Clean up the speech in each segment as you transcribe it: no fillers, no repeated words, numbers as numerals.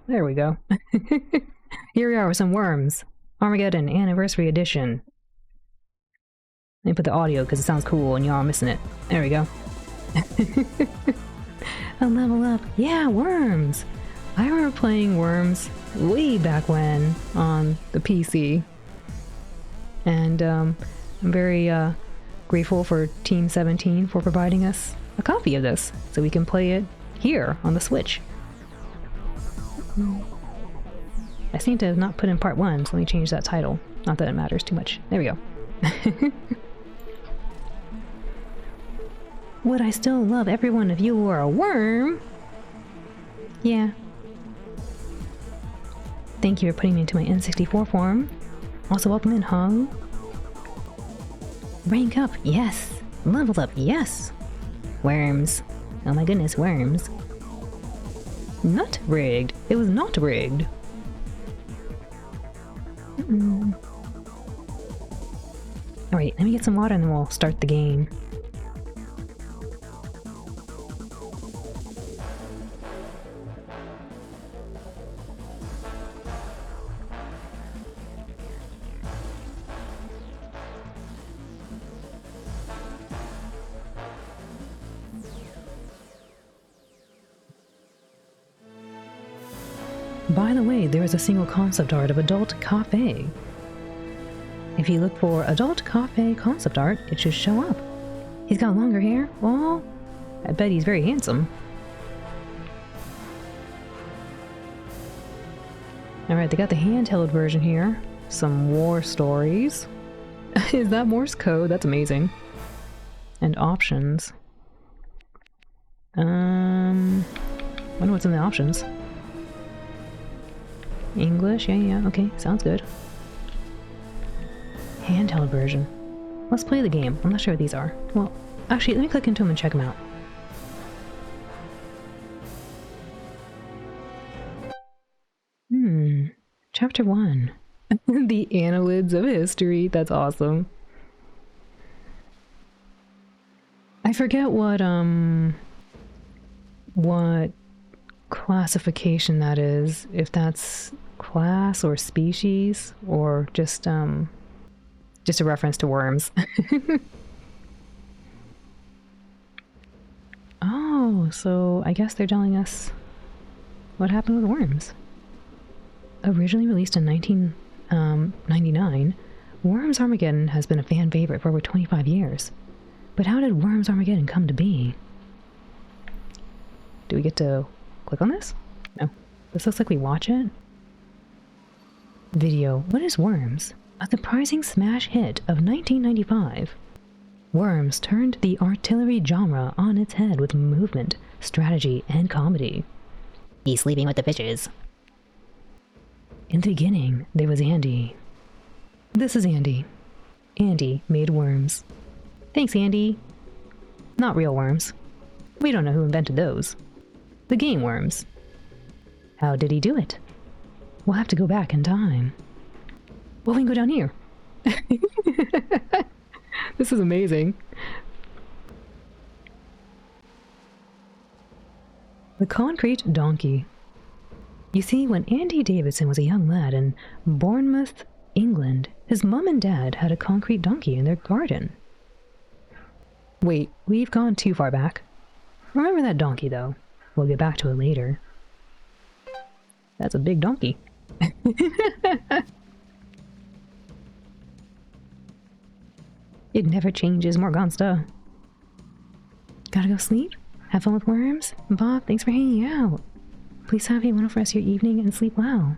There we go. Here we are with some Worms. Armageddon Anniversary Edition. Let me put the audio because it sounds cool and y'all are missing it. There we go. A level up. Yeah, Worms! I remember playing Worms way back when on the PC. And I'm very grateful for Team 17 for providing us a copy of this so we can play it here on the Switch. I seem to have not put in part 1, so let me change that title. Not that it matters too much. There we go. Would I still love every one if you were a worm? Yeah. Thank you for putting me into my N64 form. Also welcome in, Hung. Rank up, yes. Level up, yes. Worms. Oh my goodness, worms. Not rigged. It was not rigged. Alright, let me get some water and then we'll start the game. By the way, there is a single concept art of Adult Cafe. If you look for Adult Cafe concept art, it should show up. He's got longer hair. Well, I bet he's very handsome. Alright, they got the handheld version here. Some war stories. Is that Morse code? That's amazing. And options. Wonder what's in the options. English? Yeah, okay, sounds good. Handheld version. Let's play the game. I'm not sure what these are. Well, actually, let me click into them and check them out. Chapter 1. The Annalids of History. That's awesome. I forget what classification that is. If that's class or species or just a reference to worms. Oh, so I guess they're telling us what happened with worms. Originally released in 1999, Worms Armageddon has been a fan favorite for over 25 years. But how did Worms Armageddon come to be? Do we get to click on this? No. This looks like we watch it. Video. What is Worms? A surprising smash hit of 1995. Worms turned the artillery genre on its head with movement, strategy, and comedy. He's sleeping with the fishes. In the beginning, there was Andy. This is Andy. Andy made worms. Thanks, Andy. Not real worms. We don't know who invented those. The game worms. How did he do it? We'll have to go back in time. Well, we can go down here. This is amazing. The concrete donkey. You see, when Andy Davidson was a young lad in Bournemouth, England, his mum and dad had a concrete donkey in their garden. Wait, we've gone too far back. Remember that donkey, though. We'll get back to it later. That's a big donkey. It never changes, Morgansta. Gotta go sleep? Have fun with worms? Bob, thanks for hanging out. Please have a wonderful rest of your evening and sleep well.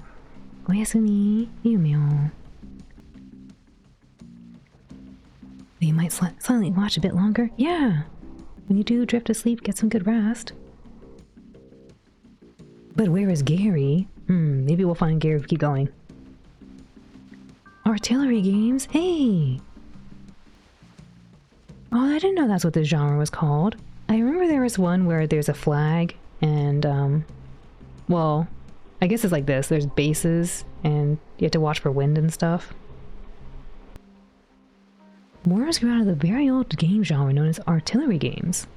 Oyasumi, Yumio. You might silently watch a bit longer? Yeah! When you do drift asleep, get some good rest. But where is Gary? Maybe we'll find Gary if we keep going. Artillery games? Hey! Oh, I didn't know that's what this genre was called. I remember there was one where there's a flag and, well, I guess it's like this. There's bases and you have to watch for wind and stuff. Worms grew out of the very old game genre known as artillery games.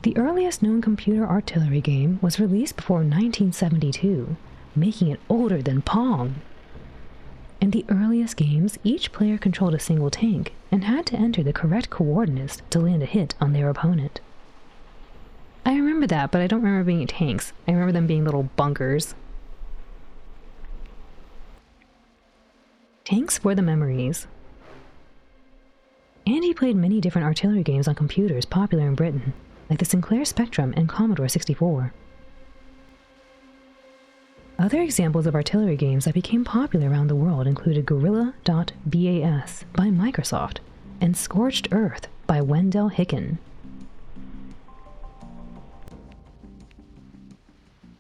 The earliest known computer artillery game was released before 1972, making it older than Pong. In the earliest games, each player controlled a single tank and had to enter the correct coordinates to land a hit on their opponent. I remember that, but I don't remember being tanks. I remember them being little bunkers. Tanks for the memories. Andy played many different artillery games on computers popular in Britain, like the Sinclair Spectrum and Commodore 64. Other examples of artillery games that became popular around the world included Gorilla.bas by Microsoft and Scorched Earth by Wendell Hicken.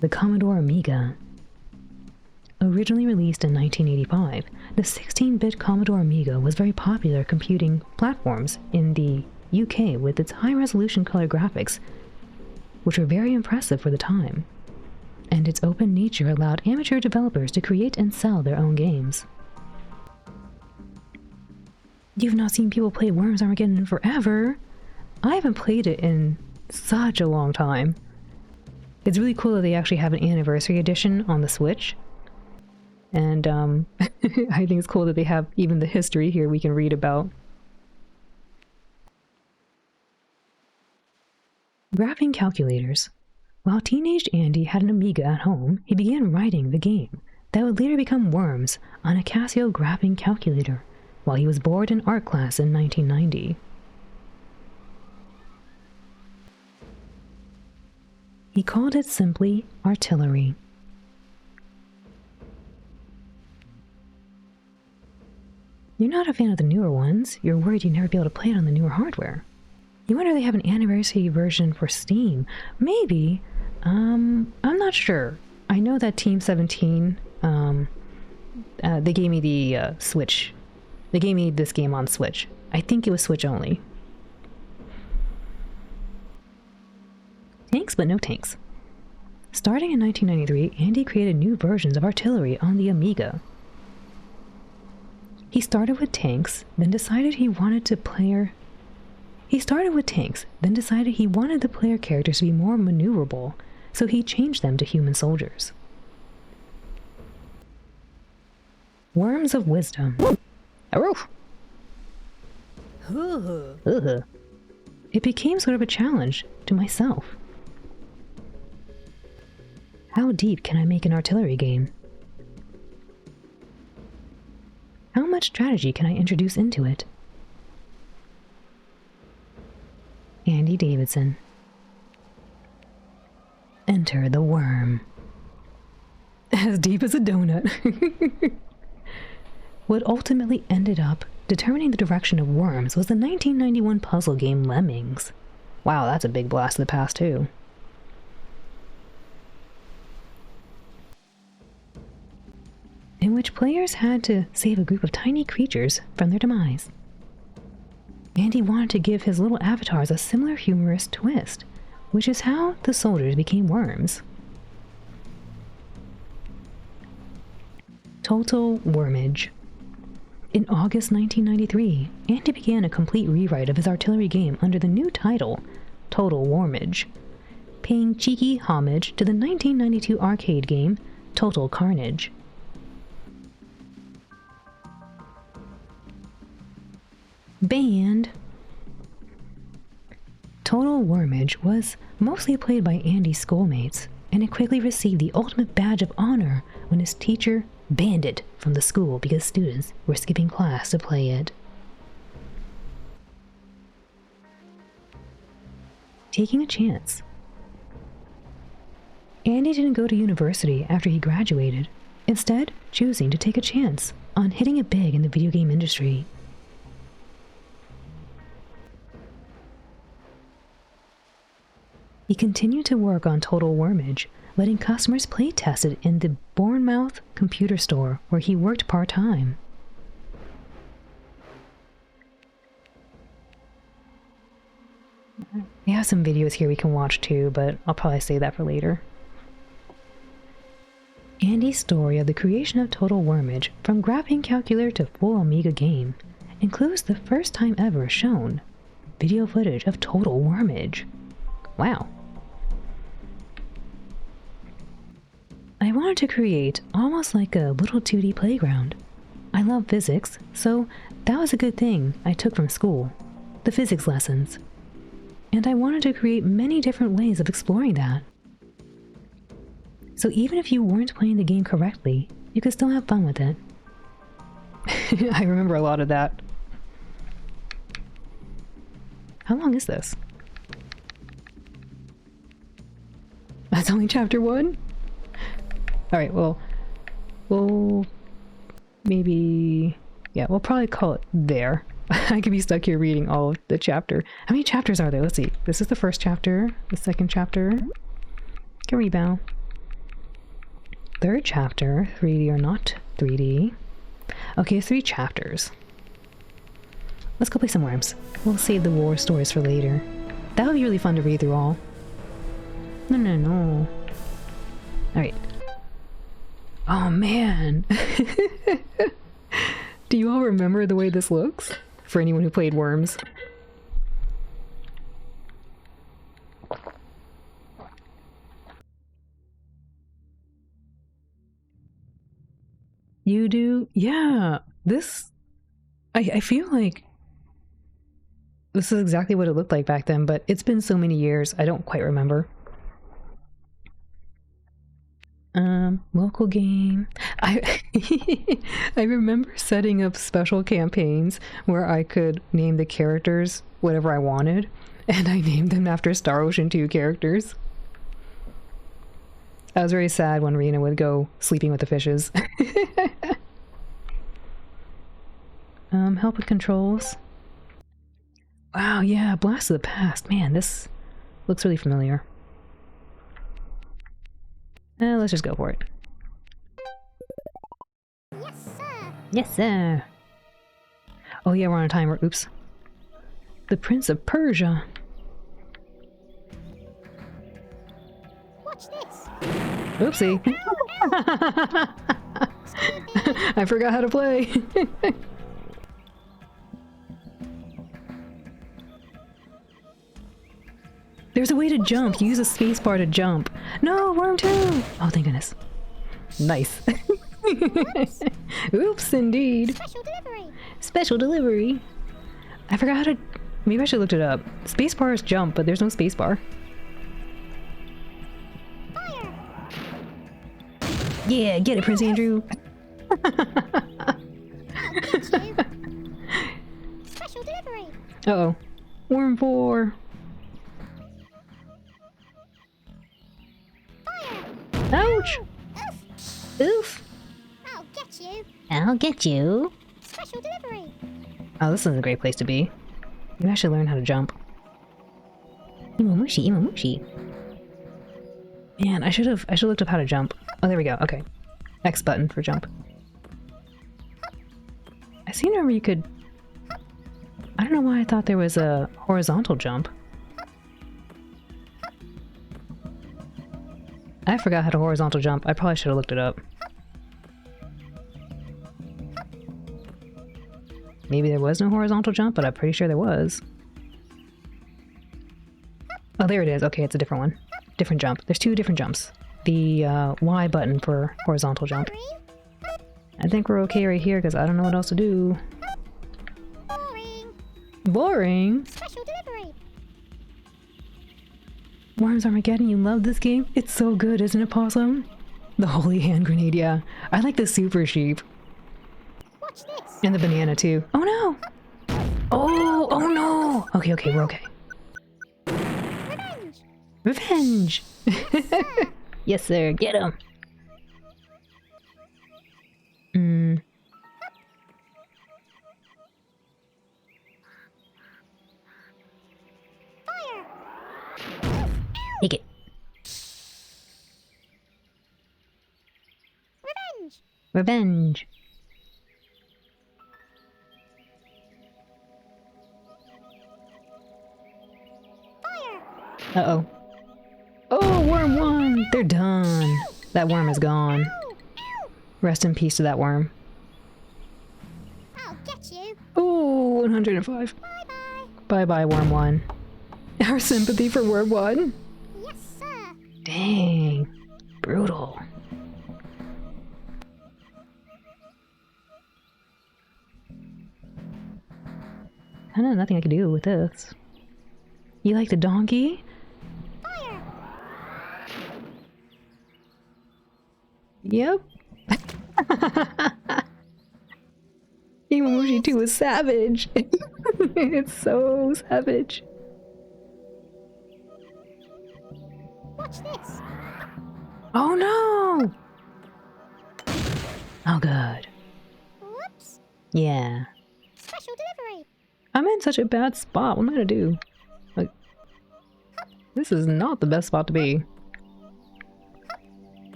The Commodore Amiga. Originally released in 1985, the 16-bit Commodore Amiga was very popular computing platforms in the UK with its high-resolution color graphics, which were very impressive for the time, and its open nature allowed amateur developers to create and sell their own games. You've not seen people play Worms Armageddon in forever! I haven't played it in such a long time. It's really cool that they actually have an anniversary edition on the Switch. And I think it's cool that they have even the history here we can read about. Graphing calculators. While teenage Andy had an Amiga at home, he began writing the game that would later become Worms on a Casio graphing calculator while he was bored in art class in 1990. He called it simply artillery. You're not a fan of the newer ones. You're worried you'd never be able to play it on the newer hardware. You wonder if they have an anniversary version for Steam. Maybe. I'm not sure. I know that Team 17, they gave me the Switch. They gave me this game on Switch. I think it was Switch only. Tanks, but no tanks. Starting in 1993, Andy created new versions of artillery on the Amiga. He started with tanks, then decided he wanted the player characters to be more maneuverable, so he changed them to human soldiers. Worms of Wisdom. It became sort of a challenge to myself. How deep can I make an artillery game? How much strategy can I introduce into it? Andy Davidson. Enter the worm. As deep as a donut. What ultimately ended up determining the direction of Worms was the 1991 puzzle game Lemmings. Wow, that's a big blast of the past too. In which players had to save a group of tiny creatures from their demise. Andy wanted to give his little avatars a similar humorous twist, which is how the soldiers became worms. Total Wormage. In August 1993, Andy began a complete rewrite of his artillery game under the new title, Total Wormage, paying cheeky homage to the 1992 arcade game, Total Carnage. Banned. Total Wormage was mostly played by Andy's schoolmates, and it quickly received the ultimate badge of honor when his teacher banned it from the school because students were skipping class to play it. Taking a chance. Andy didn't go to university after he graduated, instead choosing to take a chance on hitting it big in the video game industry. He continued to work on Total Wormage, letting customers play test it in the Bournemouth computer store where he worked part-time. We have some videos here we can watch too, but I'll probably save that for later. Andy's story of the creation of Total Wormage, from graphing calculator to full Amiga game, includes the first time ever shown video footage of Total Wormage. Wow. I wanted to create almost like a little 2D playground. I love physics, so that was a good thing I took from school, the physics lessons. And I wanted to create many different ways of exploring that. So even if you weren't playing the game correctly, you could still have fun with it. I remember a lot of that. How long is this? That's only chapter 1? Alright, well, we'll maybe... yeah, we'll probably call it there. I could be stuck here reading all of the chapter. How many chapters are there? Let's see. This is the first chapter, the second chapter. Can rebound. Third chapter, 3D or not 3D. Okay, 3 chapters. Let's go play some worms. We'll save the war stories for later. That would be really fun to read through all. No. Alright. Oh man! Do you all remember the way this looks? For anyone who played Worms. You do? Yeah. This... I feel like this is exactly what it looked like back then, but it's been so many years, I don't quite remember. Local game. I remember setting up special campaigns where I could name the characters whatever I wanted, and I named them after Star Ocean 2 characters. I was very sad when Rena would go sleeping with the fishes. Help with controls. Wow, yeah, Blast of the Past. Man, this looks really familiar. Let's just go for it. Yes, sir. Yes, sir. Oh yeah, we're on a timer. Oops. The Prince of Persia. Watch this. Oopsie. I forgot how to play. There's a way to jump. Use a spacebar to jump. No, worm too. Oh, thank goodness. Nice. Oops, indeed. Special delivery. Special delivery. I forgot how to... maybe I should have looked it up. Spacebar is jump, but there's no spacebar. Fire. Yeah, get it, Prince Andrew. Special delivery. Uh-oh. Worm 4. Fire. Ouch! Oof. Oof! I'll get you. I'll get you. Special delivery. Oh, this is a great place to be. Maybe I should learn how to jump. Imamushi, Imamushi. Man, I should have looked up how to jump. Oh, there we go. Okay. X button for jump. I seem to remember you could... I don't know why I thought there was a horizontal jump. I forgot how to horizontal jump. I probably should have looked it up. Maybe there was no horizontal jump, but I'm pretty sure there was. Oh, there it is. Okay, it's a different one. Different jump. There's 2 different jumps. The Y button for horizontal jump. I think we're okay right here because I don't know what else to do. Boring. Boring? Special delivery. Worms Armageddon, you love this game? It's so good, isn't it, Possum? The holy hand grenade, yeah. I like the super sheep. Watch this. And the banana, too. Oh, no! Oh no! Okay, we're okay. Revenge. Revenge! Yes, sir. Get him! Fire. Take it. Revenge. Revenge. Fire. Uh-oh. Oh, worm won! They're done. That worm is gone. Ow. Ow. Rest in peace to that worm. I'll get you. Oh, 105. Bye-bye. Bye-bye, worm 1. Our sympathy for Worm 1? Yes, sir. Dang. Brutal. Kinda nothing I can do with this. You like the donkey? Fire. Yep. Imamushi 2 is savage. It's so savage. Watch this. Oh no! Oh god. Whoops. Yeah. Special delivery. I'm in such a bad spot. What am I gonna do? Like, this is not the best spot to be.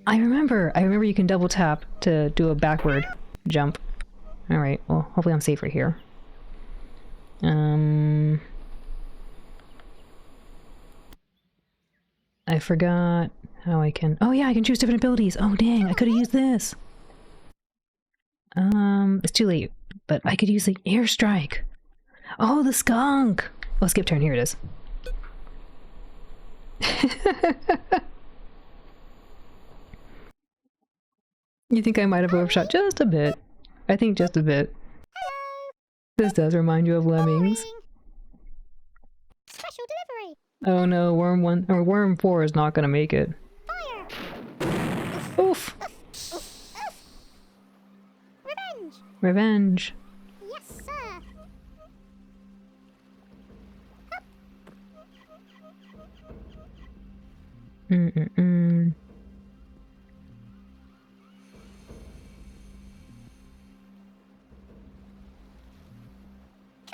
I remember you can double tap to do a backward jump. Alright, well, hopefully I'm safer here. I forgot how I can... Oh yeah, I can choose different abilities. Oh dang, I could have used this. It's too late, but I could use the airstrike. Oh, the skunk! Oh, skip turn, here it is. You think I might have overshot just a bit? I think just a bit. This does remind you of Lemmings. Boring. Special delivery. Oh no, Worm 1 or Worm 4 is not gonna make it. Fire. Oof! Revenge. Revenge. Yes, sir. Mm-mm-mm.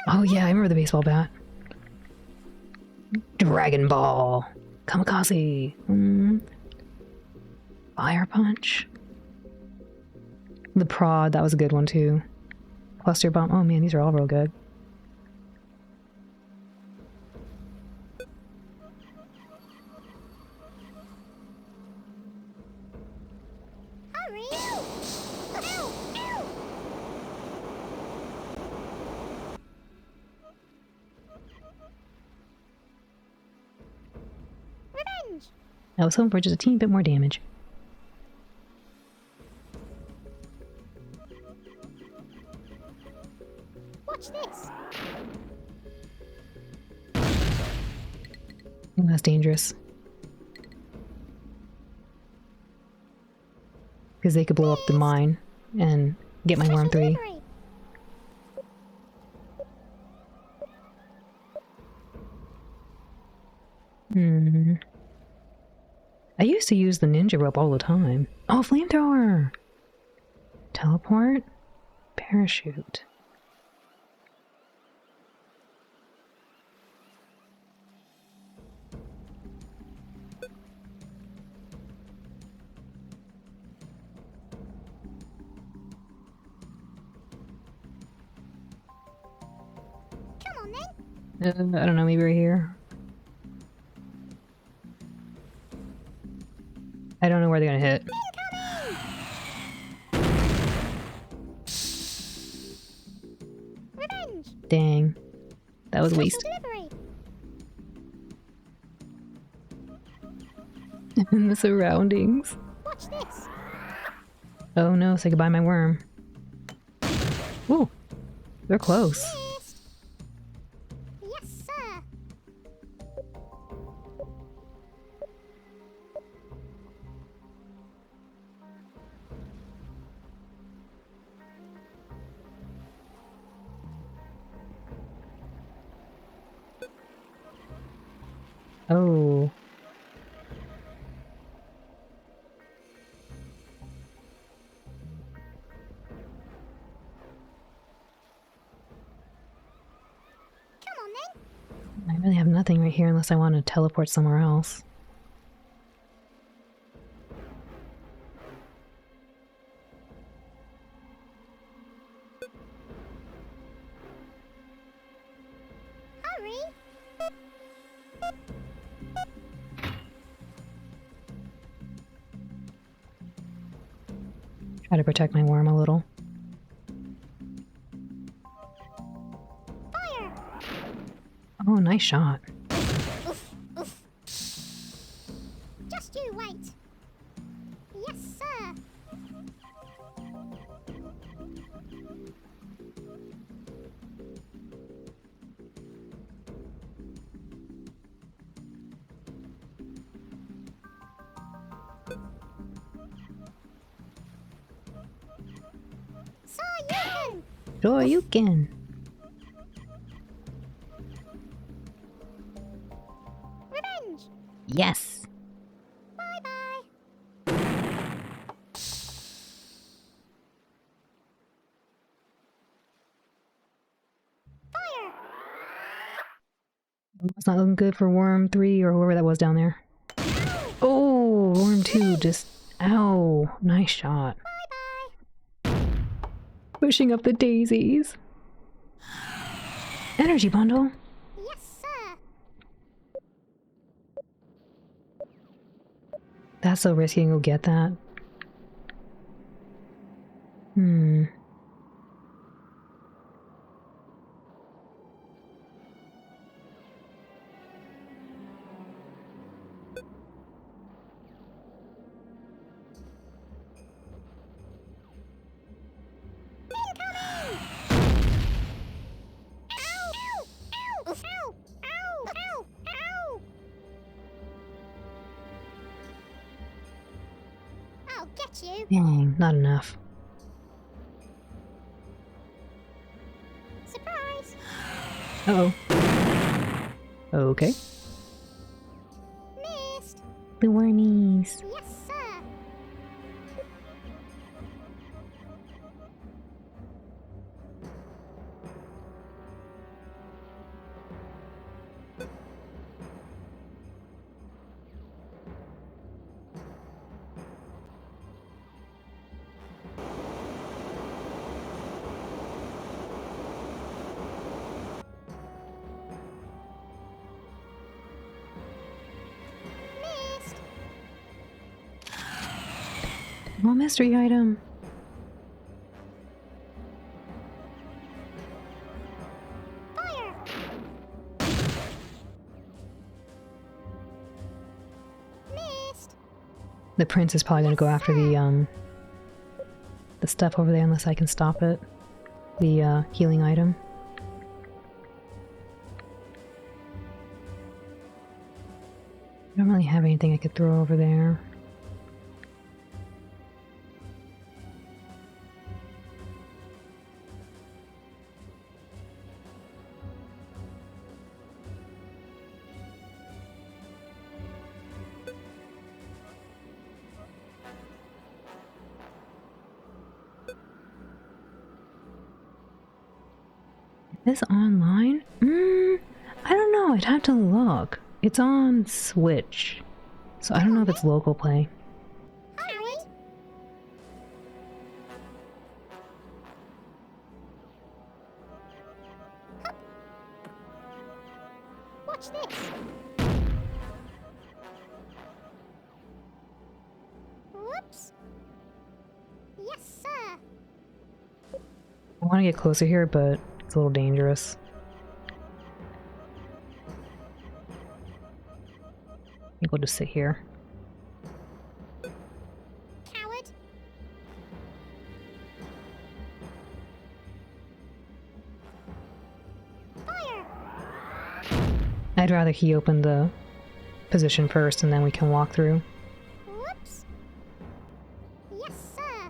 Oh yeah, I remember the baseball bat. Dragon Ball. Kamikaze. Fire Punch. The Prod, that was a good one too. Cluster Bomb. Oh man, these are all real good. Hurry. Ow. Ow. Revenge. I was hoping for just a teeny bit more damage. Watch this. Oh, that's dangerous. Because they could blow up the mine and get my Worm 3. Delivery. I used to use the ninja rope all the time. Oh, flamethrower! Teleport? Parachute. Come on then. I don't know, maybe right here. I don't know where they're gonna hit. Revenge. Dang. That was a waste. Special delivery. In the surroundings. Watch this. Oh no, say goodbye my worm. Ooh. They're close. Missed. Yes, sir. Oh. Come on then. I really have nothing right here unless I want to teleport somewhere else. Hurry. Try to protect my worm a little. Fire. Oh, nice shot. Oof, oof. Just you wait. Yes, sir. So you can. Sure you can. Revenge. Yes. Bye-bye. Fire. It's not looking good for Worm 3 or whoever that was down there. Oh, Worm 2 just... Ow. Nice shot. Bye-bye. Pushing up the daisies. Energy bundle. Yes, sir. That's so risky to go get that. Hmm. Incoming! Ow! Ow! Ow! Ow! Ow! Ow! I'll get you. Dang, not enough. Surprise! Uh-oh. Okay. Missed. The wormies. Yes, sir. Missed. More mystery item. Fire. Missed. The prince is probably gonna go after the stuff over there unless I can stop it. The healing item. I don't really have anything I could throw over there. Is this online? I don't know. I'd have to look. It's on Switch. So I don't know if it's local play. Harry. Hup. Watch this. Whoops. Yes, sir. I want to get closer here, but it's a little dangerous. I think we'll just sit here. Coward. Fire. I'd rather he open the position first and then we can walk through. Whoops. Yes, sir.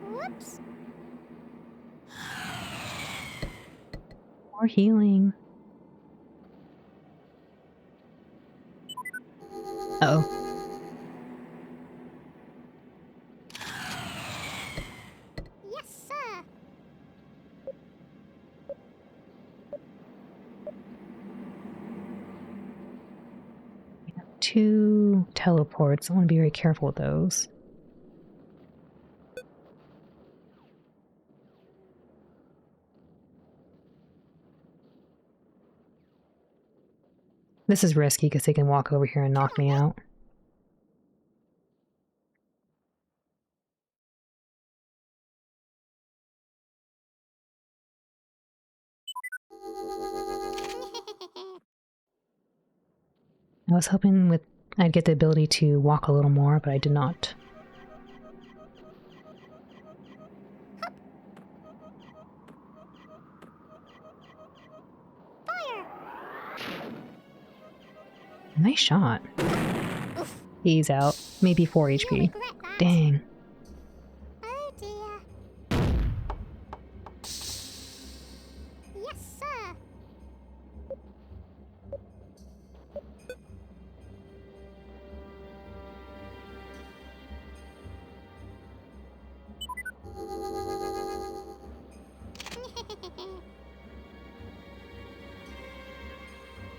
Whoops. More healing. Uh-oh. Yes, sir. 2 teleports. I want to be very careful with those. This is risky because they can walk over here and knock me out. I was hoping I'd get the ability to walk a little more, but I did not. Nice shot. Oof. He's out. Maybe 4 HP. You'll regret that. Dang. Oh dear. Yes, sir.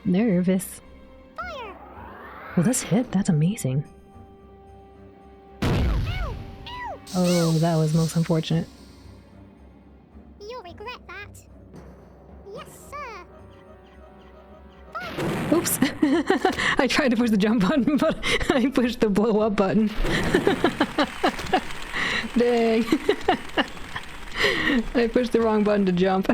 Nervous. Fire. Well, this hit. That's amazing. Ow. Ow. Oh, that was most unfortunate. You'll regret that. Yes, sir. Oops. I tried to push the jump button, but I pushed the blow up button. Dang. I pushed the wrong button to jump.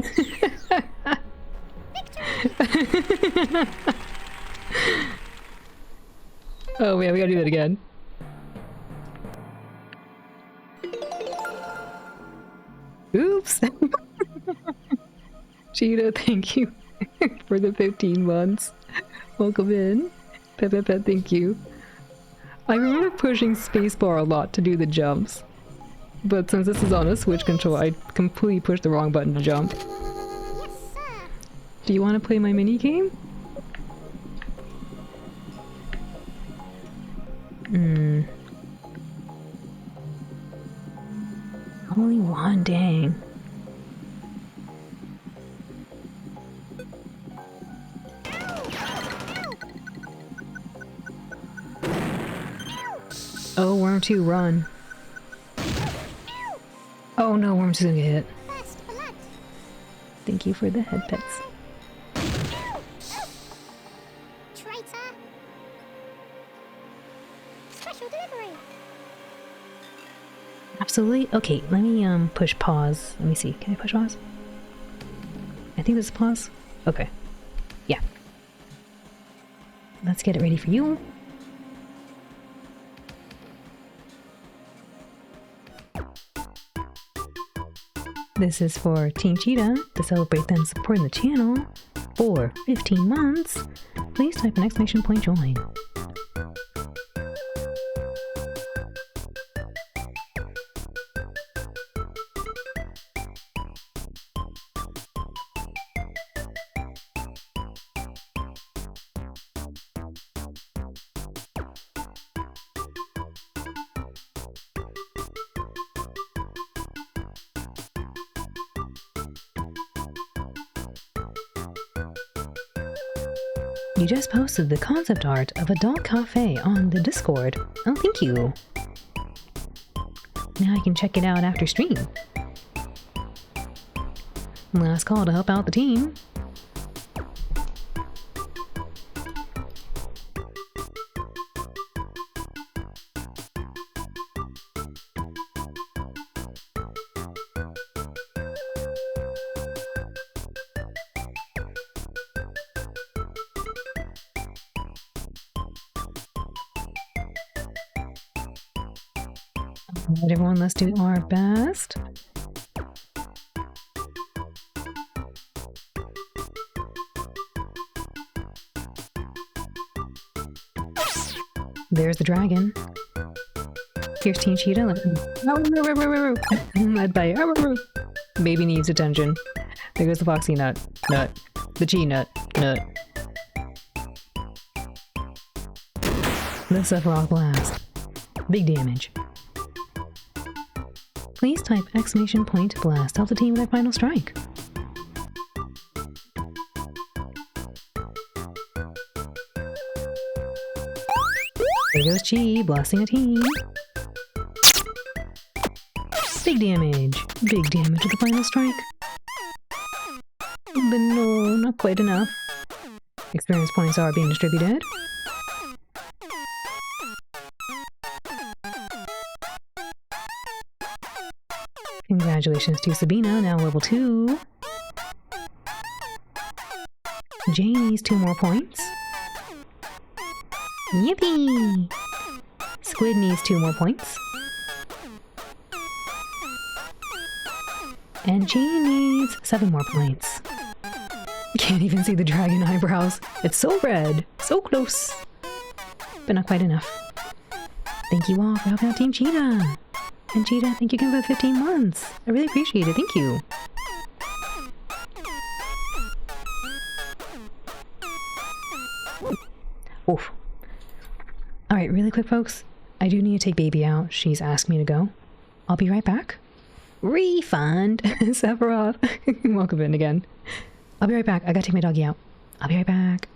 Oh yeah, we gotta do that again. Oops. Cheetah, thank you for the 15 months. Welcome in. Pet, thank you. I remember pushing spacebar a lot to do the jumps. But since this is on a Switch control, I completely pushed the wrong button to jump. Yes, sir. Do you want to play my mini game? Only one, dang. Oh, Worm 2, run. Oh no, Worm's gonna get hit. First blood. Thank you for the head pets. Traitor. Special delivery. Absolutely. Okay, let me push pause. Let me see. Can I push pause? I think this is pause. Okay. Yeah. Let's get it ready for you. This is for Team Cheetah to celebrate them supporting the channel for 15 months. Please type an exclamation point join. You just posted the concept art of a dog cafe on the Discord. Oh, thank you. Now I can check it out after stream. Last call to help out the team. Alright, everyone, let's do our best. There's the dragon. Here's Team Cheetah. Led by baby needs attention. There goes the Foxy Nut. The Chi Nut. The Sephiroth Blast. Big damage. Please type exclamation point blast. Help the team with their final strike. There goes Chi, blasting a team. Big damage. Big damage with the final strike. But no, not quite enough. Experience points are being distributed. Congratulations to Sabina, now level 2. Jane needs 2 more points. Yippee! Squid needs 2 more points. And Jean needs 7 more points. Can't even see the dragon eyebrows. It's so red, so close, but not quite enough. Thank you all for helping out Team Cheetah. And Cheetah, thank you again for the 15 months. I really appreciate it. Thank you. Oof. Alright, really quick, folks. I do need to take baby out. She's asked me to go. I'll be right back. Refund! Sephiroth. Welcome in again. I'll be right back. I gotta take my doggy out. I'll be right back.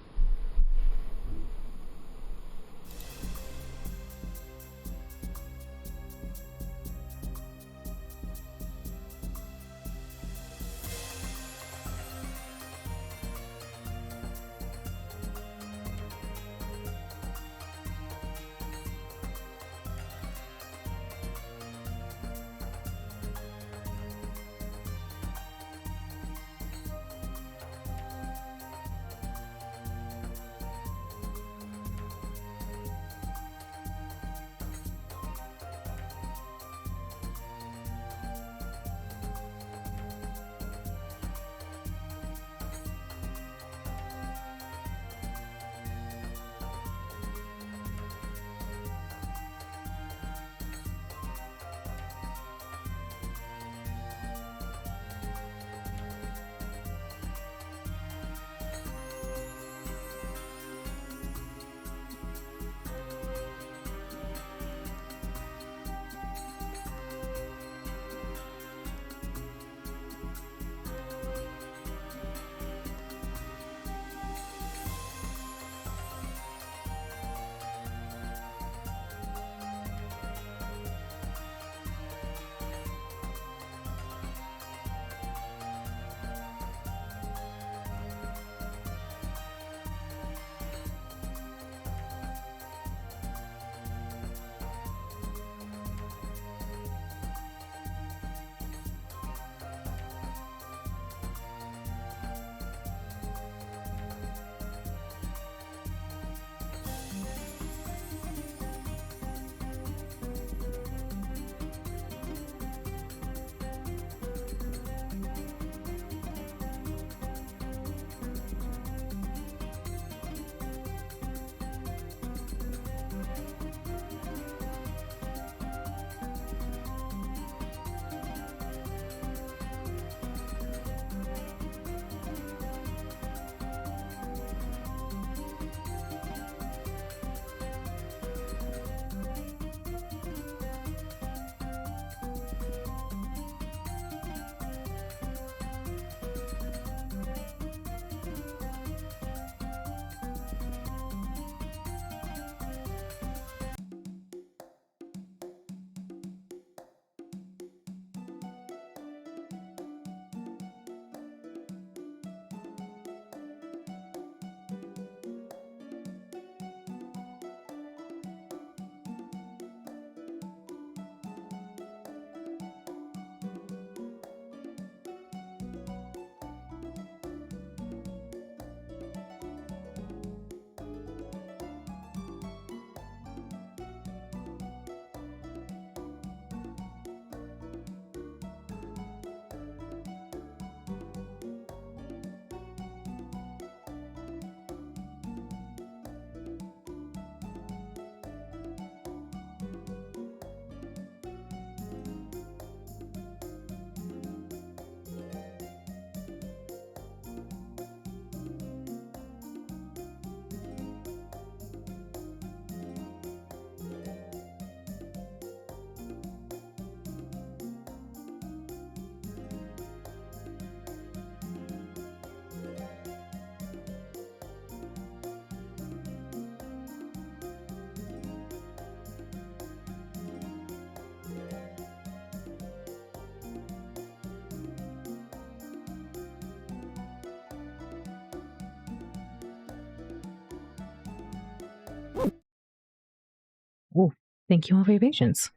Thank you all for your patience.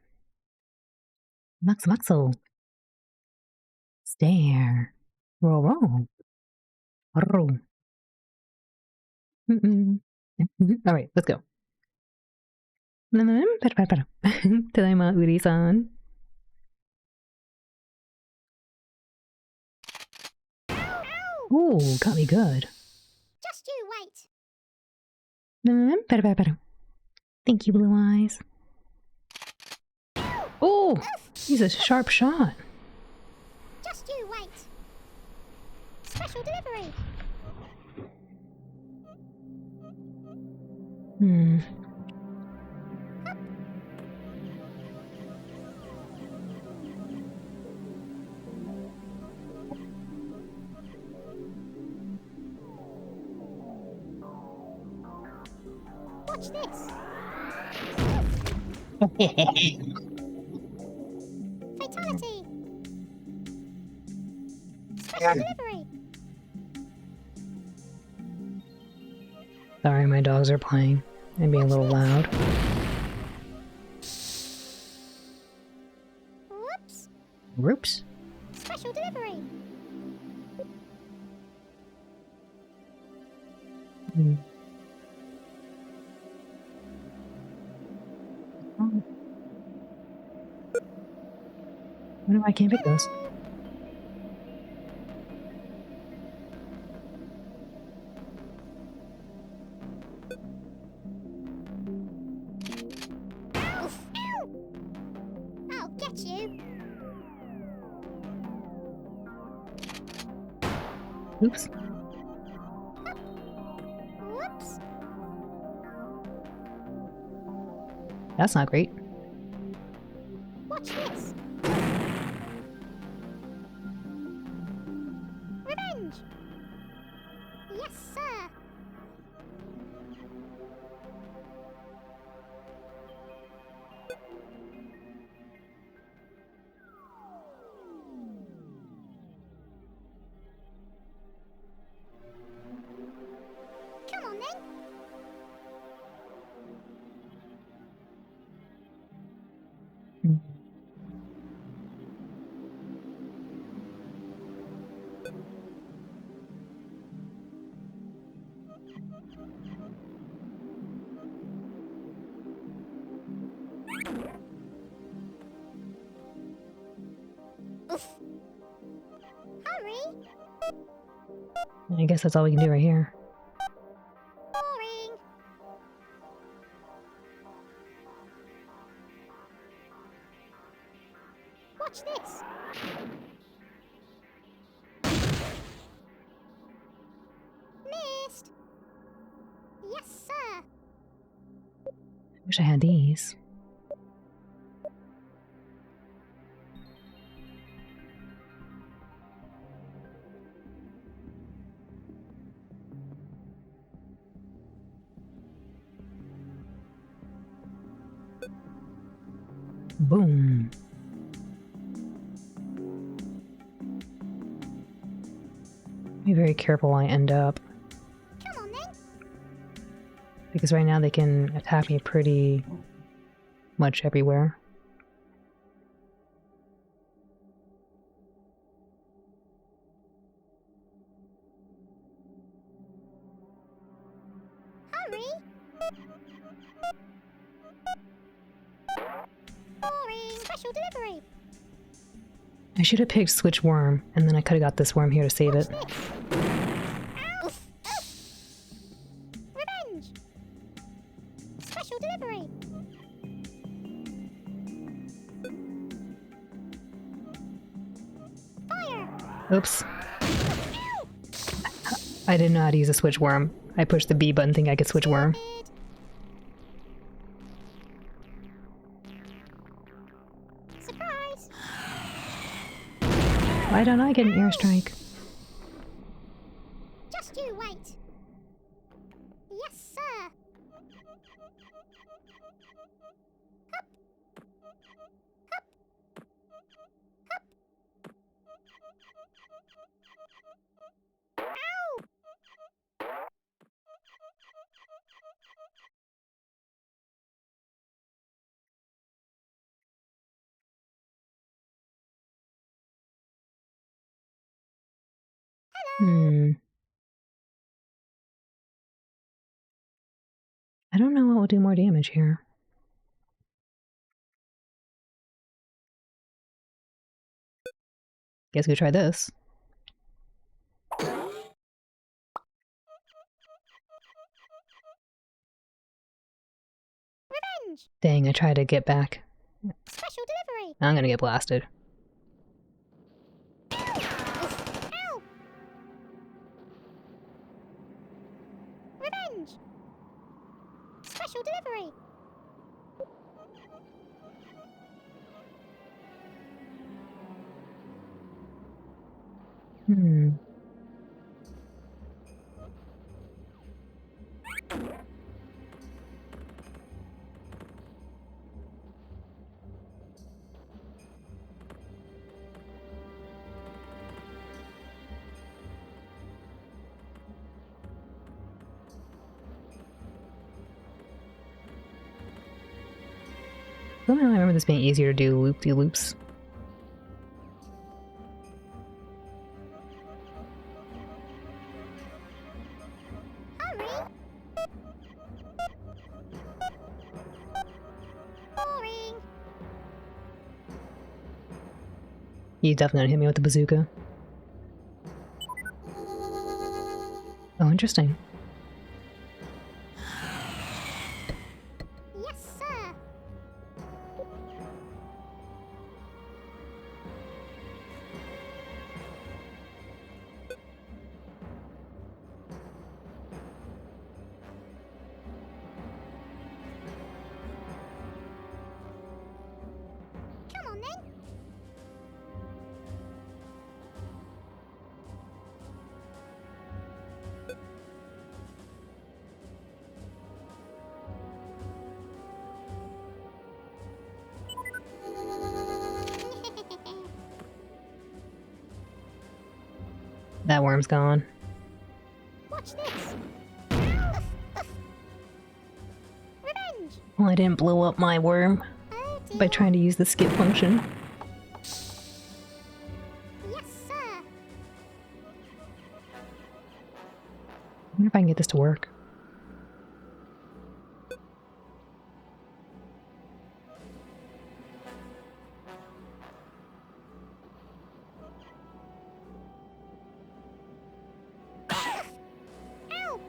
Muxel. Stare. Roll. Roll. All right, let's go. Tadaima, Uri-san. Ooh, got me good. Just you wait. Thank you, Blue Eyes. Oh, he's a sharp shot. Just you wait. Special delivery. Watch this. Fatality. Special delivery. Sorry, my dogs are playing and being a little loud. Whoops. Whoops. Special delivery. What if I can't pick those? I'll get you. Oops. Whoops. That's not great. Watch this. Revenge. Yes, sir. Come on then. Oof. Hurry. I guess that's all we can do right here. Boring. Watch this. Missed. Yes, sir. Wish I had these. Boom. Be very careful when I end up, Come on then. because right now they can attack me pretty much everywhere. Hurry. Boring. Special delivery. I should have picked Switch Worm, and then I could have got this worm here to save it. Watch this. Ow. Revenge. Special delivery. Fire. Oops. I didn't know how to use a Switch Worm. I pushed the B button thinking I could Switch Worm. Surprise. Why don't I get an airstrike? Just you wait. Yes, sir. Hup. Hup. Hup. Ow! I don't know what will do more damage here. Guess we try this. Revenge! Dang, I tried to get back. Special delivery! I'm gonna get blasted. Ow! Revenge! Special delivery! Somehow I remember this being easier to do loop-de-loops. Hurry! Boring! You definitely hit me with the bazooka. Oh, interesting. Yes, sir! Come on then! That worm's gone. Watch this! Revenge! Well, I didn't blow up my worm Oh dear! by trying to use the skip function. Yes, sir! I wonder if I can get this to work. Ow!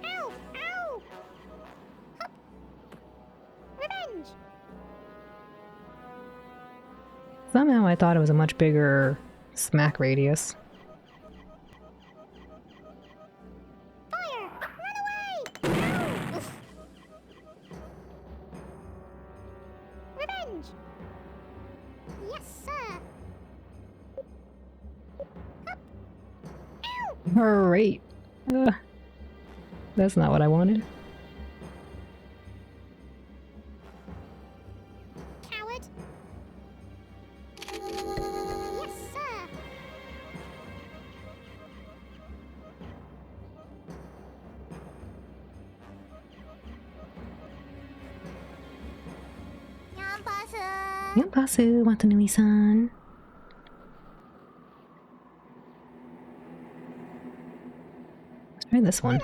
Ow! Ow! Hup! Revenge! Somehow I thought it was a much bigger smack radius. Fire! Run away! Ow! Revenge! Yes, sir! Hup! Ow! Great. That's not what I wanted. Coward! Yes, sir! Yampasu! Yampasu, Watanui-san. Let's try this one.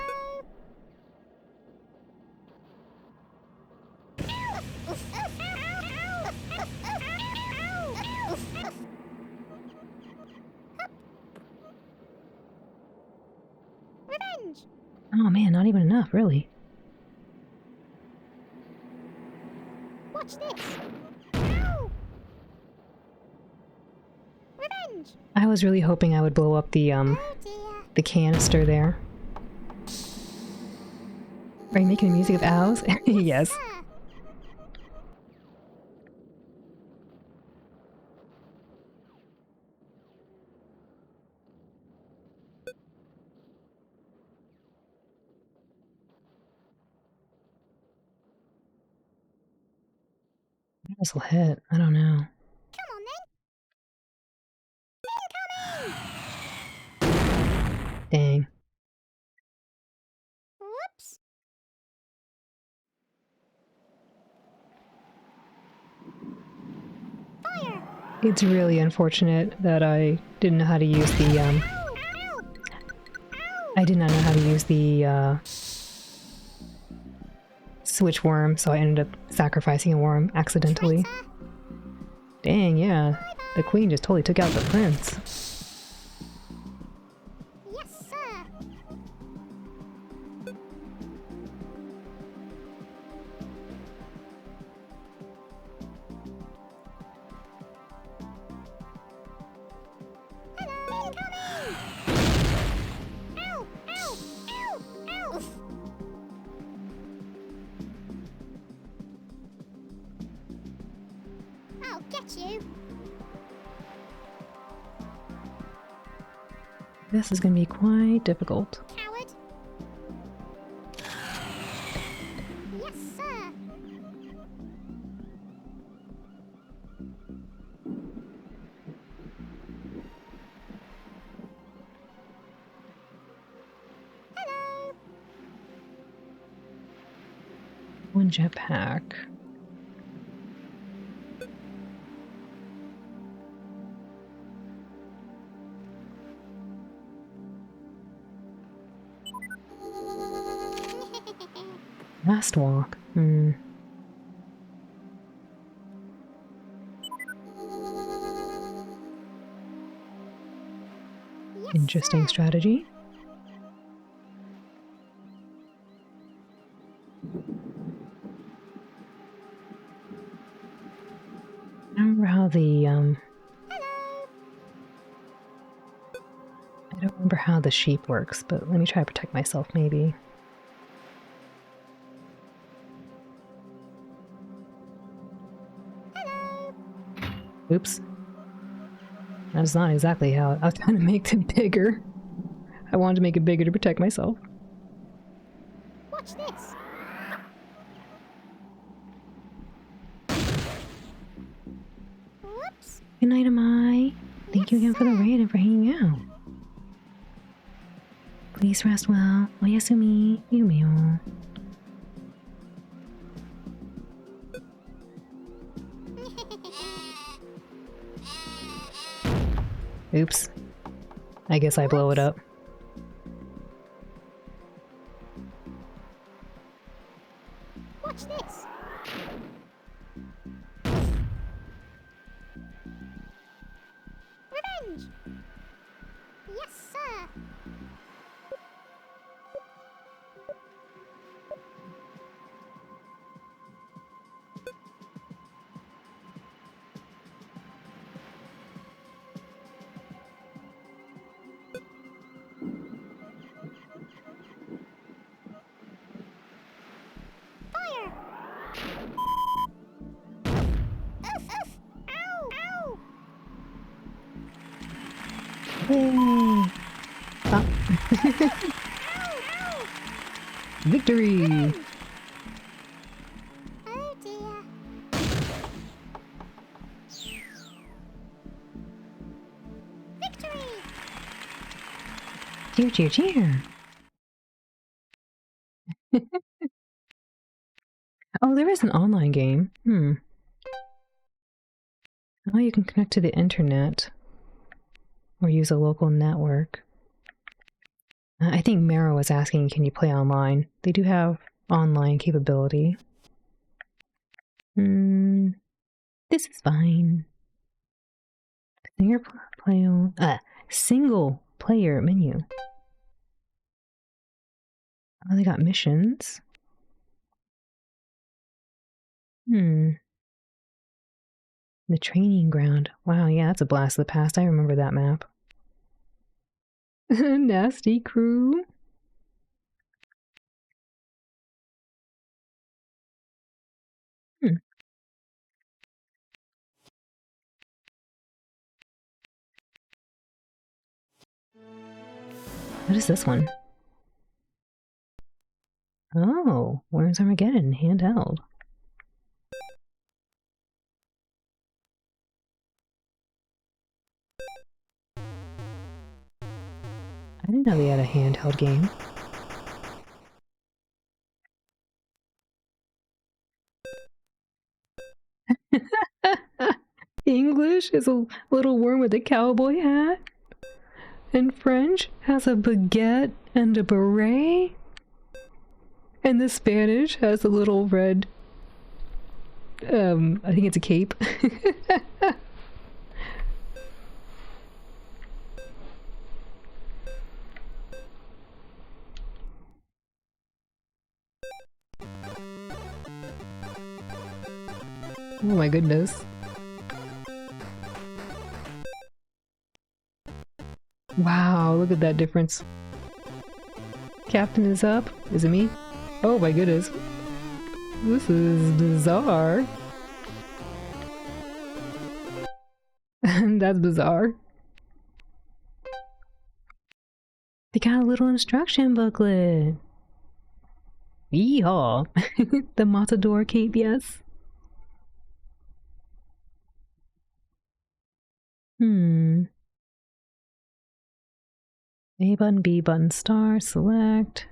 Revenge! Oh man, not even enough, really. Watch this! Ow! Revenge! I was really hoping I would blow up Oh dear! the canister there. Are you making music of owls? Yes. Sir! This will hit. I don't know. Come on then! Incoming! Dang. Whoops! Fire! It's really unfortunate that I didn't know how to use the Ow! Ow! I did not know how to use the switch worm, so I ended up sacrificing a worm accidentally. Traitor. Dang, yeah. The queen just totally took out the prince. Yes, sir. Hello. Incoming. Ow! Ow! Ow! Ow! I'll get you. This is gonna be quite difficult. Coward. Yes, sir. Hello. One jetpack. Last walk. Yes, Interesting sir. strategy. I don't remember how the Hello. I don't remember how the sheep works, but let me try to protect myself maybe. Hello. Oops. That's not exactly how I was trying to make it bigger. I wanted to make it bigger to protect myself. Watch this. Whoops. Good night, Amai. Thank you again for the raid and for hanging out. Please rest well. Oyasumi, Yumio. Oops. I guess I blow it up. Watch this. Revenge. Yes, sir. Fire. Oof, oof. Ow, ow. Yay! Ah. Ow, ow. Victory! Oh dear. Victory. Cheer, cheer, cheer! Oh, there is an online game. Oh, you can connect to the internet or use a local network. I think Mara was asking, can you play online? They do have online capability. This is fine. Single player menu. Oh, they got missions. The training ground. Wow, yeah, that's a blast of the past. I remember that map. Nasty crew. What is this one? Oh, Worms Armageddon, handheld. I didn't know they had a handheld game. English is a little worm with a cowboy hat. And French has a baguette and a beret. And the Spanish has a little red, I think it's a cape. Oh my goodness. Wow, look at that difference. Captain is up. Is it me? Oh my goodness. This is bizarre. That's bizarre. They got a little instruction booklet. Yeehaw! The Matador cape, yes. A button, B button, star, select.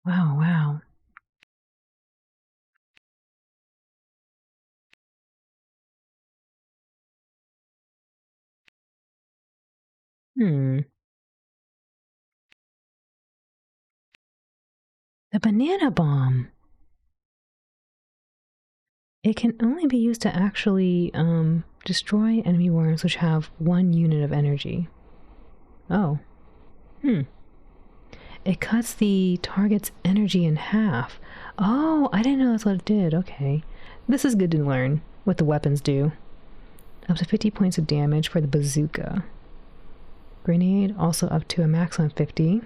Wow, wow. The banana bomb. It can only be used to actually destroy enemy worms which have 1 unit of energy. Oh. It cuts the target's energy in half. Oh, I didn't know that's what it did. Okay. This is good to learn what the weapons do. Up to 50 points of damage for the bazooka. Grenade, also up to a maximum of 50.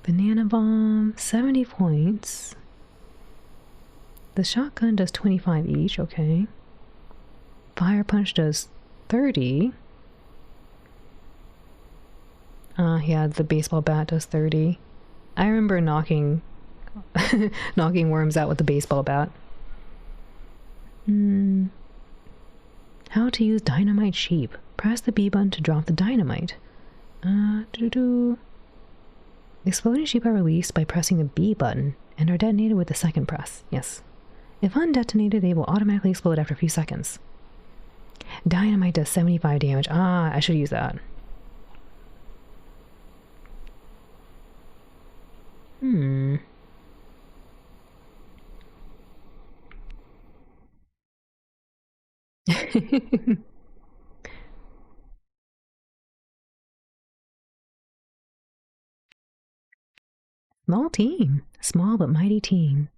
Banana bomb, 70 points. The shotgun does 25 each, okay. Fire punch does 30. Yeah, the baseball bat does 30. I remember knocking worms out with the baseball bat. How to use dynamite sheep. Press the B button to drop the dynamite. Exploding sheep are released by pressing the B button and are detonated with the second press. Yes. If undetonated, they will automatically explode after a few seconds. Dynamite does 75 damage. I should use that. Small team. Small but mighty team.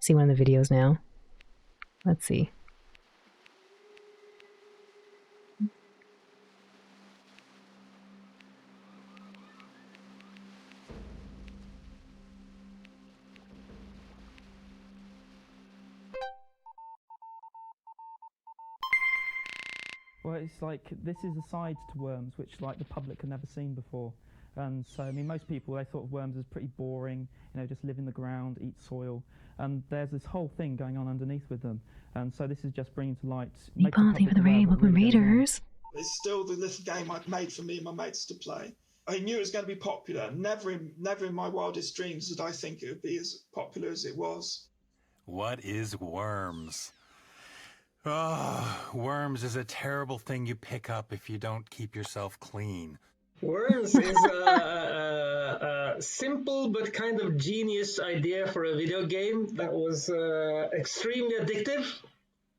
See one of the videos now. Let's see. Well, it's like, this is a side to worms which like the public had never seen before. And so, I mean, most people, they thought of worms as pretty boring, you know, just live in the ground, eat soil. And there's this whole thing going on underneath with them. And so this is just bringing to light... Thank for the raid, welcome Raiders! It's still the little game I'd made for me and my mates to play. I knew it was going to be popular. Never in my wildest dreams did I think it would be as popular as it was. What is worms? Oh, worms is a terrible thing you pick up if you don't keep yourself clean. Worms is a simple but kind of genius idea for a video game that was extremely addictive.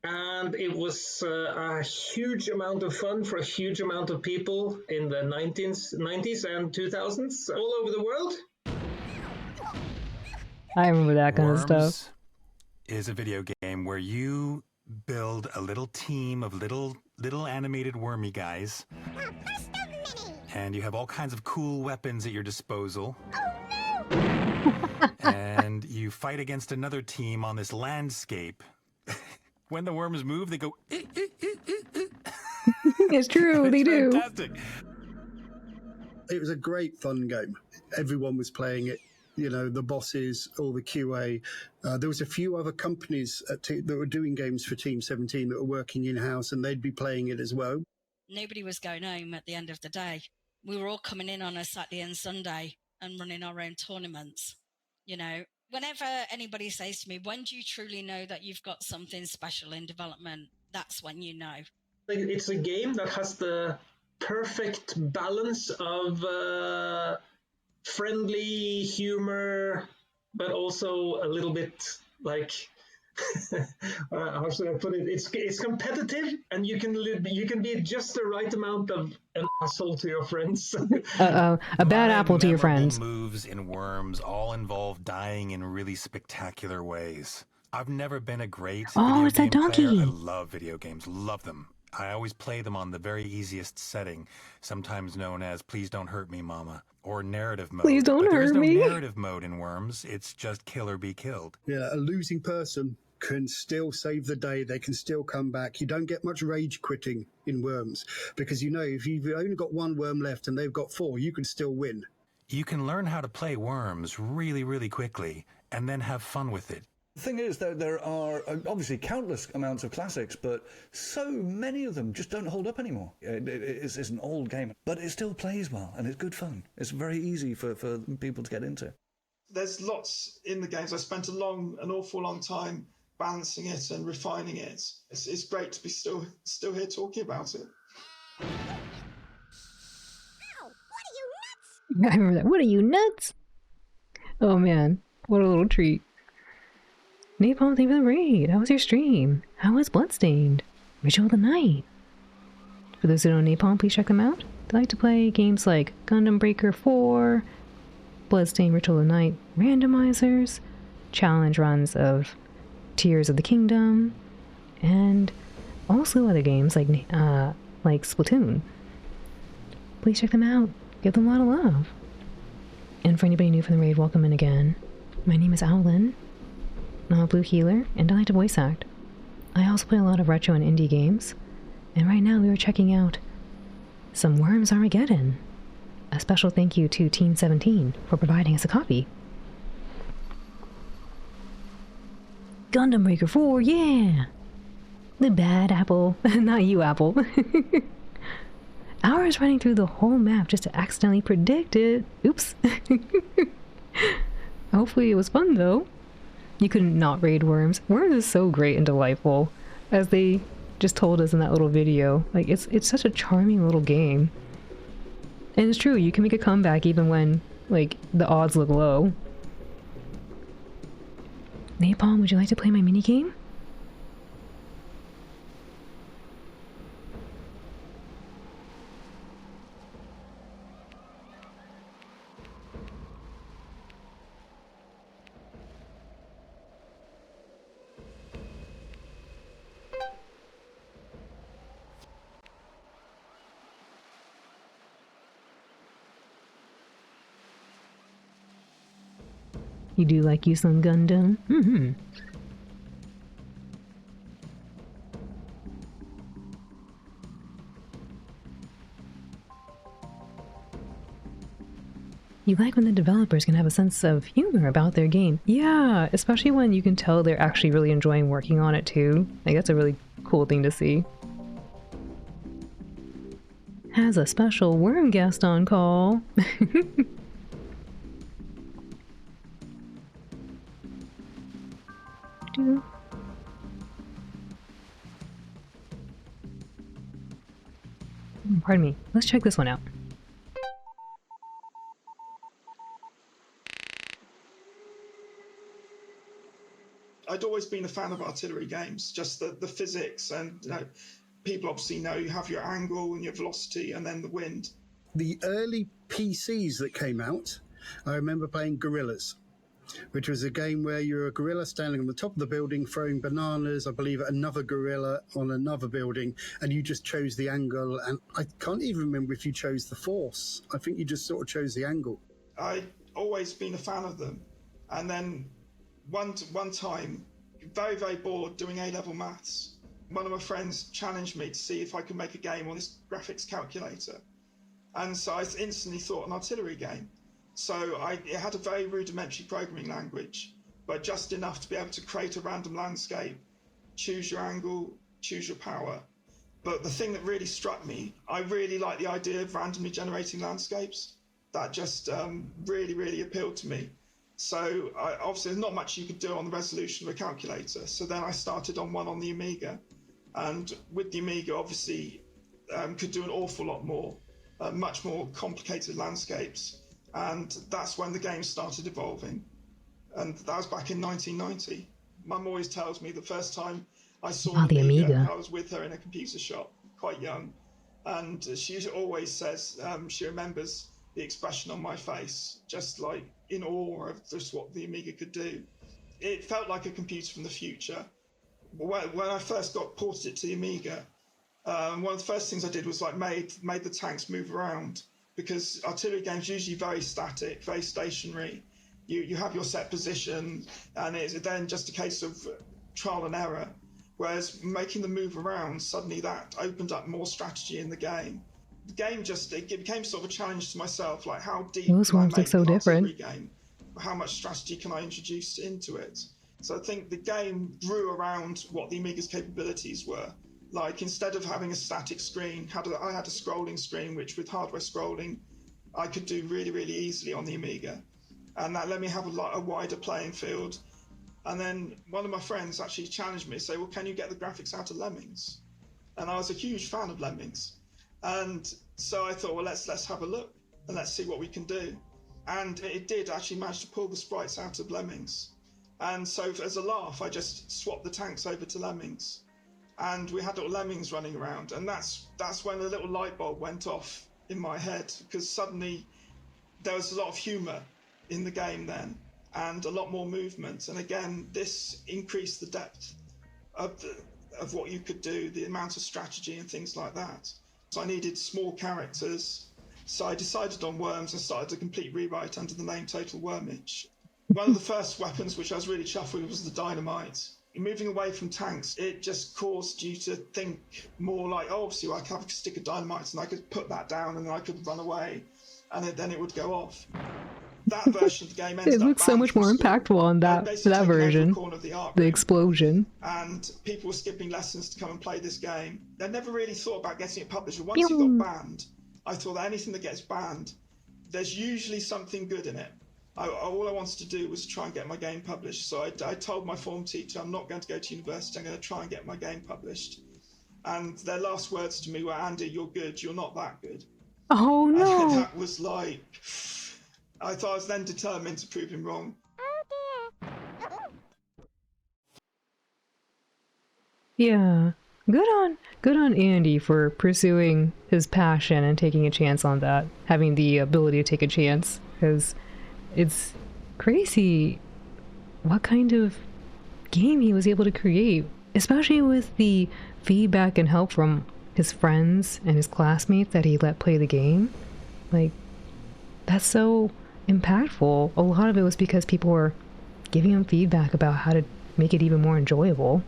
And it was a huge amount of fun for a huge amount of people in the 90s and 2000s all over the world. I remember that kind of stuff. Is a video game where you build a little team of little animated wormy guys. And you have all kinds of cool weapons at your disposal. Oh no! And you fight against another team on this landscape. When the worms move, they go... It's true, they do. Fantastic. It was a great fun game. Everyone was playing it. You know, the bosses, all the QA. There was a few other companies that were doing games for Team 17 that were working in-house, and they'd be playing it as well. Nobody was going home at the end of the day. we were all coming in on a Saturday and Sunday and running our own tournaments. You know, whenever anybody says to me, when do you truly know that you've got something special in development? That's when you know. It's a game that has the perfect balance of friendly humor, but also a little bit like how should I put it? It's competitive, and you can be just the right amount of an asshole to your friends. Uh-oh, a bad apple to your friends. Moves in Worms all involve dying in really spectacular ways. I've never been a great video it's that game player. donkey. I love video games, love them. I always play them on the very easiest setting, sometimes known as Please Don't Hurt Me, Mama, or narrative mode. Please don't but hurt me. There's no narrative mode in Worms. It's just kill or be killed. Yeah, a losing person can still save the day. They can still come back. You don't get much rage quitting in Worms because, you know, if you've only got one worm left and they've got 4, you can still win. You can learn how to play Worms really, really quickly and then have fun with it. The thing is, there are obviously countless amounts of classics, but so many of them just don't hold up anymore. It's an old game, but it still plays well, and it's good fun. It's very easy for people to get into. There's lots in the games. I spent an awful long time balancing it and refining it. It's great to be still here talking about it. Ow! What are you, nuts? I remember that. What are you, nuts? Oh man, what a little treat. Napalm, thank you for the raid. How was your stream? How was Bloodstained? Ritual of the Night. For those who don't know Napalm, please check them out. They like to play games like Gundam Breaker 4, Bloodstained Ritual of the Night randomizers, challenge runs of Tears of the Kingdom, and also other games like Splatoon. Please check them out. Give them a lot of love. And for anybody new from the raid, welcome in again. My name is Owlin. I'm a blue healer, and I like to voice act. I also play a lot of retro and indie games, and right now we are checking out some Worms Armageddon. A special thank you to Team 17 for providing us a copy. Gundam Breaker 4, yeah! The bad apple. Not you, Apple. Hours running through the whole map just to accidentally predict it. Oops. Hopefully it was fun, though. You couldn't not raid Worms. Worms is so great and delightful, as they just told us in that little video. Like, it's such a charming little game. And it's true, you can make a comeback even when, like, the odds look low. Napalm, would you like to play my minigame? You do like you some Gundam? Mm-hmm. You like when the developers can have a sense of humor about their game. Yeah, especially when you can tell they're actually really enjoying working on it too. Like, that's a really cool thing to see. Has a special worm guest on call. Pardon me. Let's check this one out. I'd always been a fan of artillery games, just the physics, and people obviously know you have your angle and your velocity and then the wind. The early PCs that came out, I remember playing Gorillas, which was a game where you're a gorilla standing on the top of the building throwing bananas, I believe, at another gorilla on another building, and you just chose the angle, and I can't even remember if you chose the force. I think you just sort of chose the angle. I'd always been a fan of them, and then one time, very, very bored doing A-level maths, one of my friends challenged me to see if I could make a game on this graphics calculator, and so I instantly thought an artillery game. So it had a very rudimentary programming language, but just enough to be able to create a random landscape, choose your angle, choose your power. But the thing that really struck me, I really like the idea of randomly generating landscapes. That just really, really appealed to me. So obviously there's not much you could do on the resolution of a calculator. So then I started on one on the Amiga. And with the Amiga, obviously, could do an awful lot more, much more complicated landscapes. And that's when the game started evolving. And that was back in 1990. Mum always tells me the first time I saw the Amiga. I was with her in a computer shop, quite young. And she always says she remembers the expression on my face, just like in awe of just what the Amiga could do. It felt like a computer from the future. When I first got ported it to the Amiga, one of the first things I did was like made the tanks move around, because artillery games are usually very static, very stationary. You have your set position, and it's then just a case of trial and error. Whereas making them move around, suddenly that opened up more strategy in the game. The game it became sort of a challenge to myself, like how deep Those can I ones make look so an different. artillery game? How much strategy can I introduce into it? So I think the game grew around what the Amiga's capabilities were. Like, instead of having a static screen, I had a scrolling screen, which with hardware scrolling, I could do really, really easily on the Amiga. And that let me have a wider playing field. And then one of my friends actually challenged me to say, well, can you get the graphics out of Lemmings? And I was a huge fan of Lemmings. And so I thought, well, let's have a look and let's see what we can do. And it did actually manage to pull the sprites out of Lemmings. And so as a laugh, I just swapped the tanks over to Lemmings. And we had little Lemmings running around. And that's when a little light bulb went off in my head, because suddenly there was a lot of humour in the game then, and a lot more movement. And again, this increased the depth of what you could do, the amount of strategy and things like that. So I needed small characters. So I decided on worms and started a complete rewrite under the name Total Wormage. One of the first weapons which I was really chuffed with was the dynamite. Moving away from tanks, it just caused you to think more like, oh, obviously I could have a stick of dynamite and I could put that down and then I could run away and then it would go off. That version of the game ended It up looks so banned much from more school. impactful on They'd that basically taken every version. corner of the art The room, explosion. and people were skipping lessons to come and play this game. They never really thought about getting it published. But once it got banned, I thought that anything that gets banned, there's usually something good in it. All I wanted to do was try and get my game published. So I told my form teacher, I'm not going to go to university, I'm going to try and get my game published. And their last words to me were, Andy, you're good, you're not that good. Oh no! And that was like, I thought I was then determined to prove him wrong. Yeah. Good on Andy for pursuing his passion and taking a chance on that. Having the ability to take a chance. Because it's crazy what kind of game he was able to create. Especially with the feedback and help from his friends and his classmates that he let play the game. Like, that's so impactful. A lot of it was because people were giving him feedback about how to make it even more enjoyable.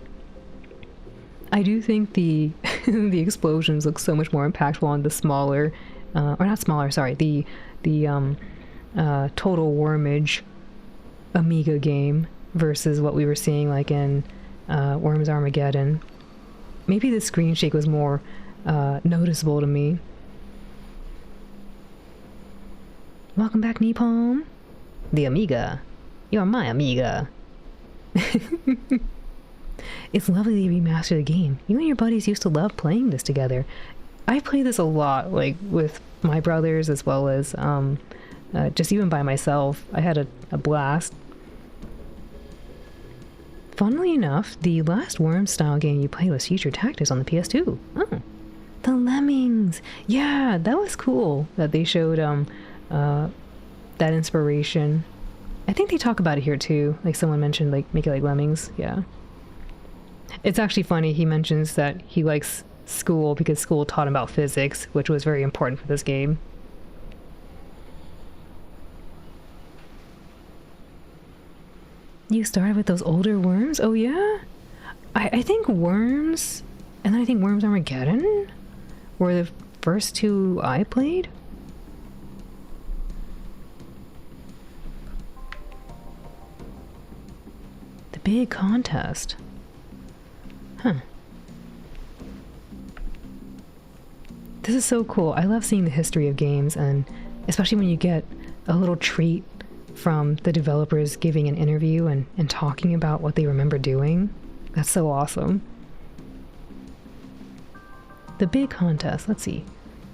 I do think the the explosions look so much more impactful on the smaller, or not smaller, sorry, the Total Wormage Amiga game versus what we were seeing like in Worms Armageddon. Maybe the screen shake was more noticeable to me. Welcome back, Nepalm. The Amiga. You're my Amiga. It's lovely to remaster the game. You and your buddies used to love playing this together. I play this a lot, like with my brothers as well as just even by myself. I had a blast. Funnily enough, the last Worms style game you played was Future Tactics on the PS2. Oh, the Lemmings. Yeah, that was cool that they showed that inspiration. I think they talk about it here too. Like someone mentioned, like make it like Lemmings. Yeah. It's actually funny. He mentions that he likes school because school taught him about physics, which was very important for this game. You started with those older Worms? Oh yeah? I think Worms, and then I think Worms Armageddon were the first two I played. The big contest. Huh. This is so cool. I love seeing the history of games, and especially when you get a little treat from the developers giving an interview and talking about what they remember doing. That's so awesome. The big contest, let's see.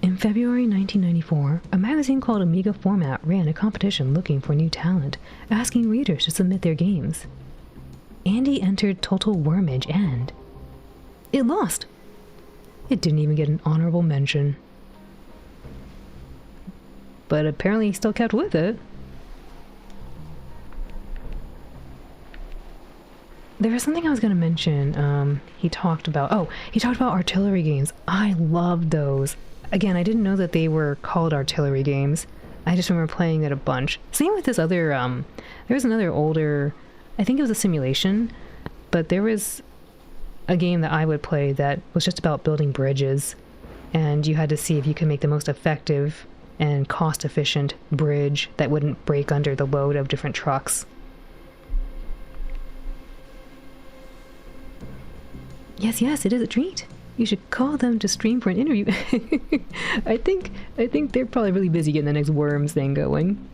In February 1994, a magazine called Amiga Format ran a competition looking for new talent, asking readers to submit their games. Andy entered Total Wormage and it lost. It didn't even get an honorable mention. But apparently he still kept with it. There was something I was going to mention. He talked about artillery games. I loved those. Again, I didn't know that they were called artillery games. I just remember playing it a bunch. Same with this other, there was another older, I think it was a simulation, but there was a game that I would play that was just about building bridges, and you had to see if you could make the most effective and cost-efficient bridge that wouldn't break under the load of different trucks. Yes, it is a treat. You should call them to stream for an interview. I think they're probably really busy getting the next Worms thing going.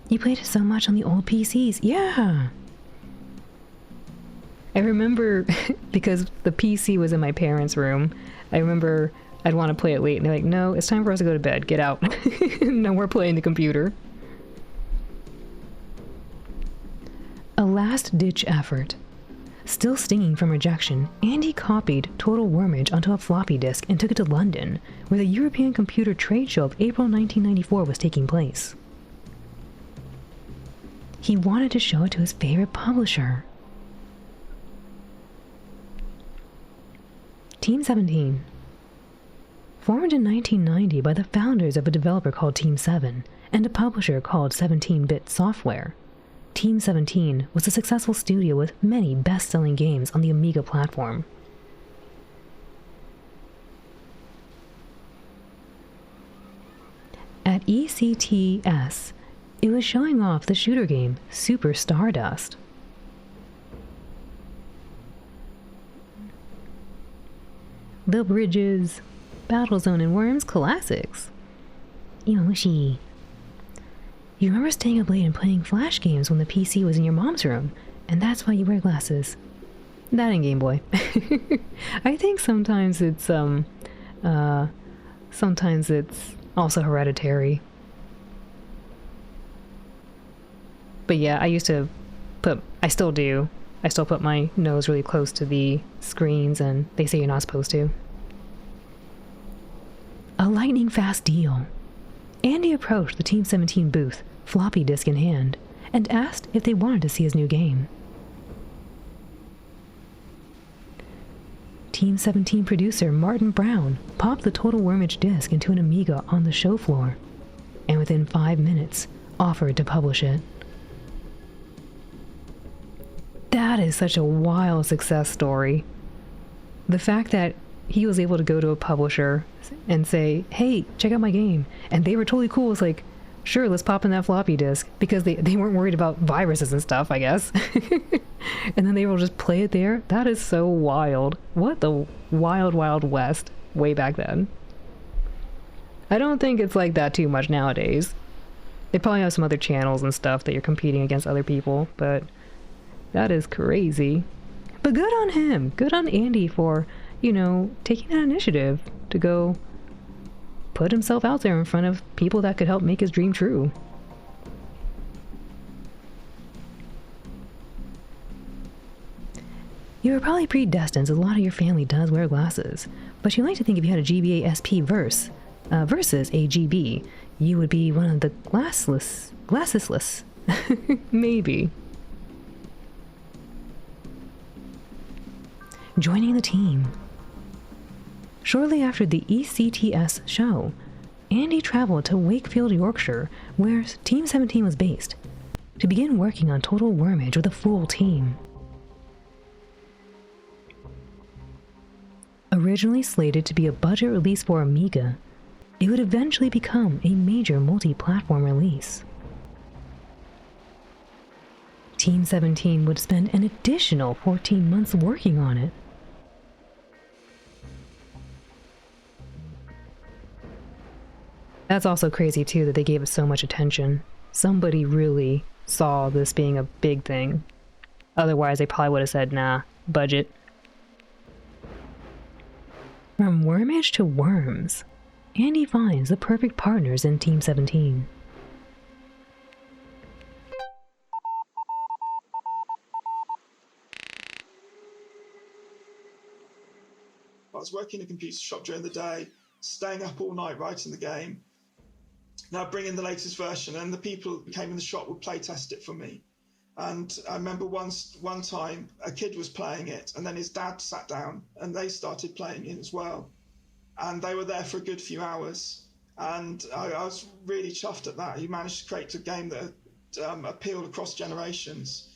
You played it so much on the old PCs. Yeah. I remember, because the PC was in my parents' room, I remember I'd want to play it late, and they're like, no, it's time for us to go to bed. Get out. No, we're playing the computer. A last-ditch effort. Still stinging from rejection, Andy copied Total Wormage onto a floppy disk and took it to London, where the European Computer Trade Show of April 1994 was taking place. He wanted to show it to his favorite publisher. Team 17. Formed in 1990 by the founders of a developer called Team 7 and a publisher called 17-Bit Software, Team 17 was a successful studio with many best-selling games on the Amiga platform. At ECTS, it was showing off the shooter game Super Stardust. The Bridges, Battlezone and Worms classics. Yoshi. You remember staying up late and playing Flash games when the PC was in your mom's room, and that's why you wear glasses. That and Game Boy. I think sometimes it's also hereditary. But yeah, I still put my nose really close to the screens, and they say you're not supposed to. A lightning fast deal. Andy approached the Team 17 booth, floppy disk in hand, and asked if they wanted to see his new game. Team 17 producer Martin Brown popped the Total Wormage disc into an Amiga on the show floor, and within 5 minutes, offered to publish it. That is such a wild success story. The fact that he was able to go to a publisher and say, hey, check out my game, and they were totally cool. It's like, sure, let's pop in that floppy disk, because they weren't worried about viruses and stuff, I guess. And then they will just play it there. That is so wild. What the wild, wild west way back then. I don't think it's like that too much nowadays. They probably have some other channels and stuff that you're competing against other people, but that is crazy. But good on him. Good on Andy for, taking that initiative to go put himself out there in front of people that could help make his dream true. You were probably predestined, as a lot of your family does wear glasses, but you like to think if you had a GBA SP versus a GB, you would be one of the glassesless. Maybe. Joining the team. Shortly after the ECTS show, Andy traveled to Wakefield, Yorkshire, where Team 17 was based, to begin working on Total Wormage with a full team. Originally slated to be a budget release for Amiga, it would eventually become a major multi-platform release. Team 17 would spend an additional 14 months working on it. That's also crazy too that they gave it so much attention. Somebody really saw this being a big thing. Otherwise, they probably would have said, nah, budget. From Wormage to Worms, Andy finds the perfect partners in Team 17. I was working in a computer shop during the day, staying up all night writing the game. Now bring in the latest version, and the people who came in the shop would play test it for me. And I remember one time a kid was playing it, and then his dad sat down and they started playing it as well. And they were there for a good few hours. And I was really chuffed at that. He managed to create a game that appealed across generations.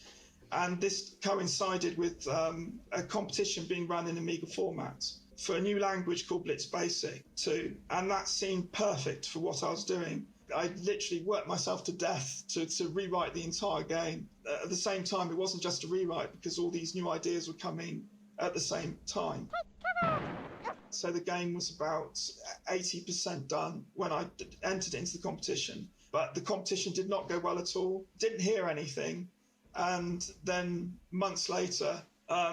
And this coincided with a competition being run in Amiga format for a new language called Blitz Basic 2. And that seemed perfect for what I was doing. I literally worked myself to death to rewrite the entire game. At the same time, it wasn't just a rewrite because all these new ideas were coming at the same time. So the game was about 80% done when I entered into the competition. But the competition did not go well at all. Didn't hear anything. And then months later,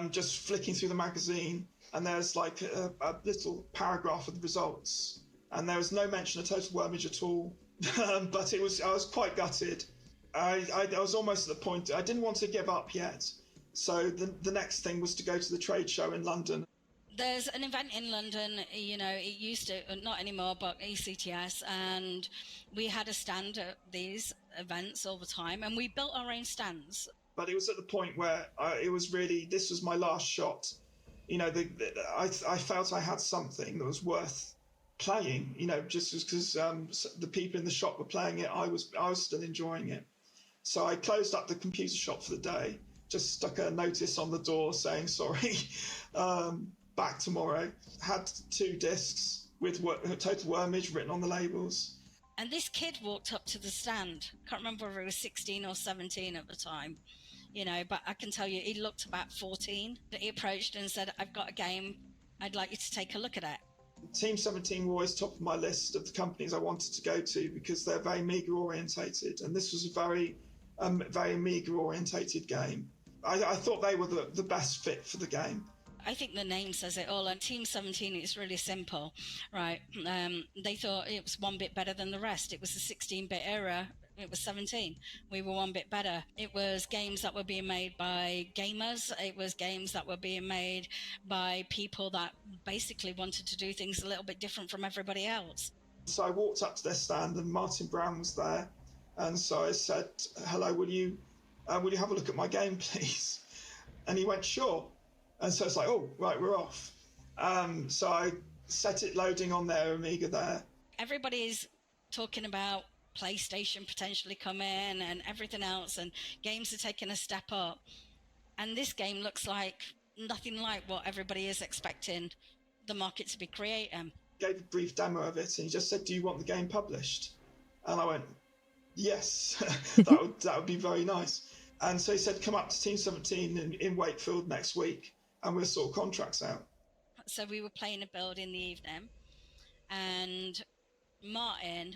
just flicking through the magazine, and there's like a little paragraph of the results. And there was no mention of Total Wormage at all. But I was quite gutted. I was almost at the point, I didn't want to give up yet. So the next thing was to go to the trade show in London. There's an event in London, you know, it used to, not anymore, but ECTS, and we had a stand at these events all the time, and we built our own stands. But it was at the point where it was really, this was my last shot. You know, I felt I had something that was worth playing, you know, just because the people in the shop were playing it, I was still enjoying it. So I closed up the computer shop for the day, just stuck a notice on the door saying, sorry, back tomorrow. Had 2 discs with Total Wormage written on the labels. And this kid walked up to the stand. Can't remember whether he was 16 or 17 at the time, you know, but I can tell you he looked about 14. He approached and said, I've got a game, I'd like you to take a look at it. Team 17 were always top of my list of the companies I wanted to go to because they're very Amiga orientated, and this was a very Amiga orientated game. I thought they were the best fit for the game. I think the name says it all, and Team 17 is really simple, right? They thought it was one bit better than the rest. It was the 16-bit era. It was 17. We were one bit better. It was games that were being made by gamers. It was games that were being made by people that basically wanted to do things a little bit different from everybody else. So I walked up to their stand and Martin Brown was there. And so I said, hello, will you have a look at my game, please? And he went, sure. And so it's like, oh, right, we're off. So I set it loading on their Amiga there. Everybody's talking about PlayStation potentially coming and everything else, and games are taking a step up. And this game looks like nothing like what everybody is expecting the market to be creating. Gave a brief demo of it, and he just said, do you want the game published? And I went, yes, that would be very nice. And so he said, come up to Team 17 in Wakefield next week, and we'll sort contracts out. So we were playing a build in the evening, and Martin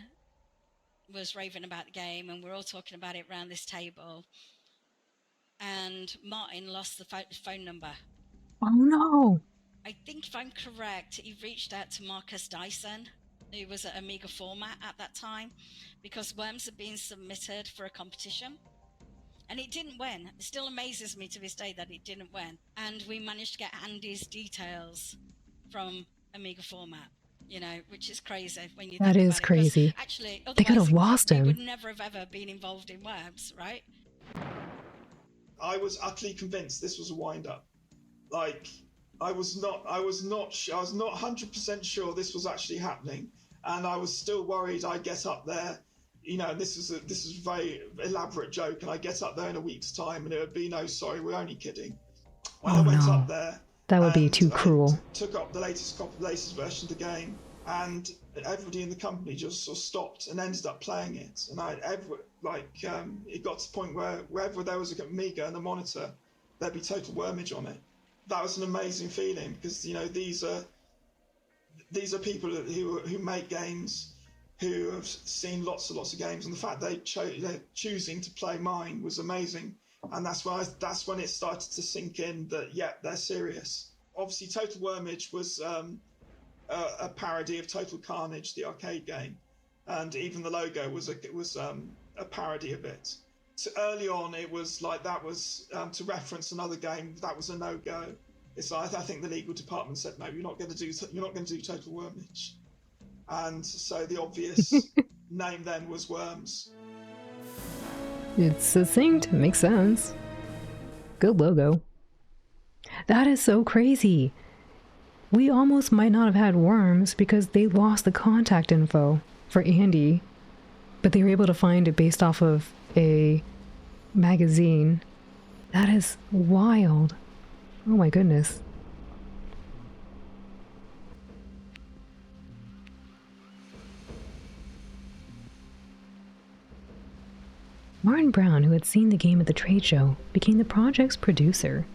was raving about the game, and we're all talking about it around this table. And Martin lost the phone number. Oh no! I think if I'm correct, he reached out to Marcus Dyson, who was at Amiga Format at that time, because Worms had been submitted for a competition. And it didn't win. It still amazes me to this day that it didn't win. And we managed to get Andy's details from Amiga Format, you know, which is crazy when you think about it. That is crazy. Actually, they could have lost him. We would never have ever been involved in Worms, right? I was utterly convinced this was a wind-up. Like, I was not 100% sure this was actually happening, and I was still worried I'd get up there. You know, this is a very elaborate joke, and I get up there in a week's time, and it would be, no, sorry, we're only kidding. When I went up there, that would be too cruel. Took up the latest version of the game, and everybody in the company just sort of stopped and ended up playing it. And it got to the point where wherever there was a Amiga and a monitor, there'd be Total Wormage on it. That was an amazing feeling because, you know, these are people who make games who have seen lots and lots of games, and the fact they're choosing to play mine was amazing. And that's when it started to sink in that, yeah, they're serious. Obviously, Total Wormage was a parody of Total Carnage, the arcade game, and even the logo was a parody of it. So early on, it was like that was to reference another game. That was a no-go. It's like, I think the legal department said, no, you're not going to do Total Wormage, and so the obvious name then was Worms. It's succinct, makes sense. Good logo. That is so crazy. We almost might not have had Worms because they lost the contact info for Andy, but they were able to find it based off of a magazine. That is wild. Oh my goodness. Martin Brown, who had seen the game at the trade show, became the project's producer.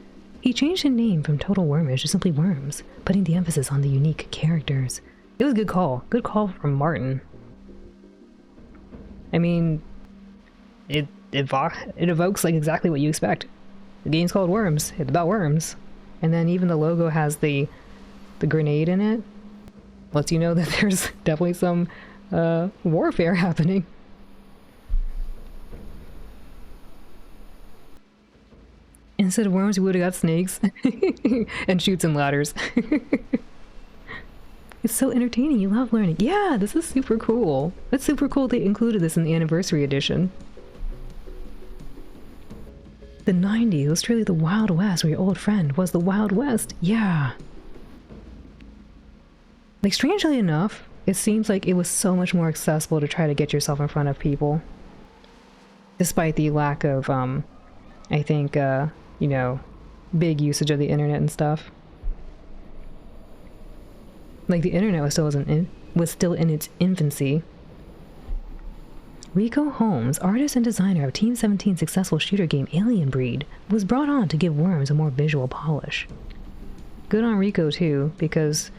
He changed the name from Total Wormage to simply Worms, putting the emphasis on the unique characters. It was a good call. Good call from Martin. I mean, it evokes like exactly what you expect. The game's called Worms. It's about worms. And then even the logo has the grenade in it. Lets you know that there's definitely some warfare happening. Instead of worms, we would have got snakes and chutes and ladders. It's so entertaining. You love learning. Yeah, this is super cool. It's super cool they included this in the anniversary edition. The 90s was truly the Wild West, where your old friend was the Wild West. Yeah. Like, strangely enough, it seems like it was so much more accessible to try to get yourself in front of people. Despite the lack of, I think, you know, big usage of the internet and stuff. Like, the internet was still in its infancy. Rico Holmes, artist and designer of Team 17's successful shooter game Alien Breed, was brought on to give Worms a more visual polish. Good on Rico too, because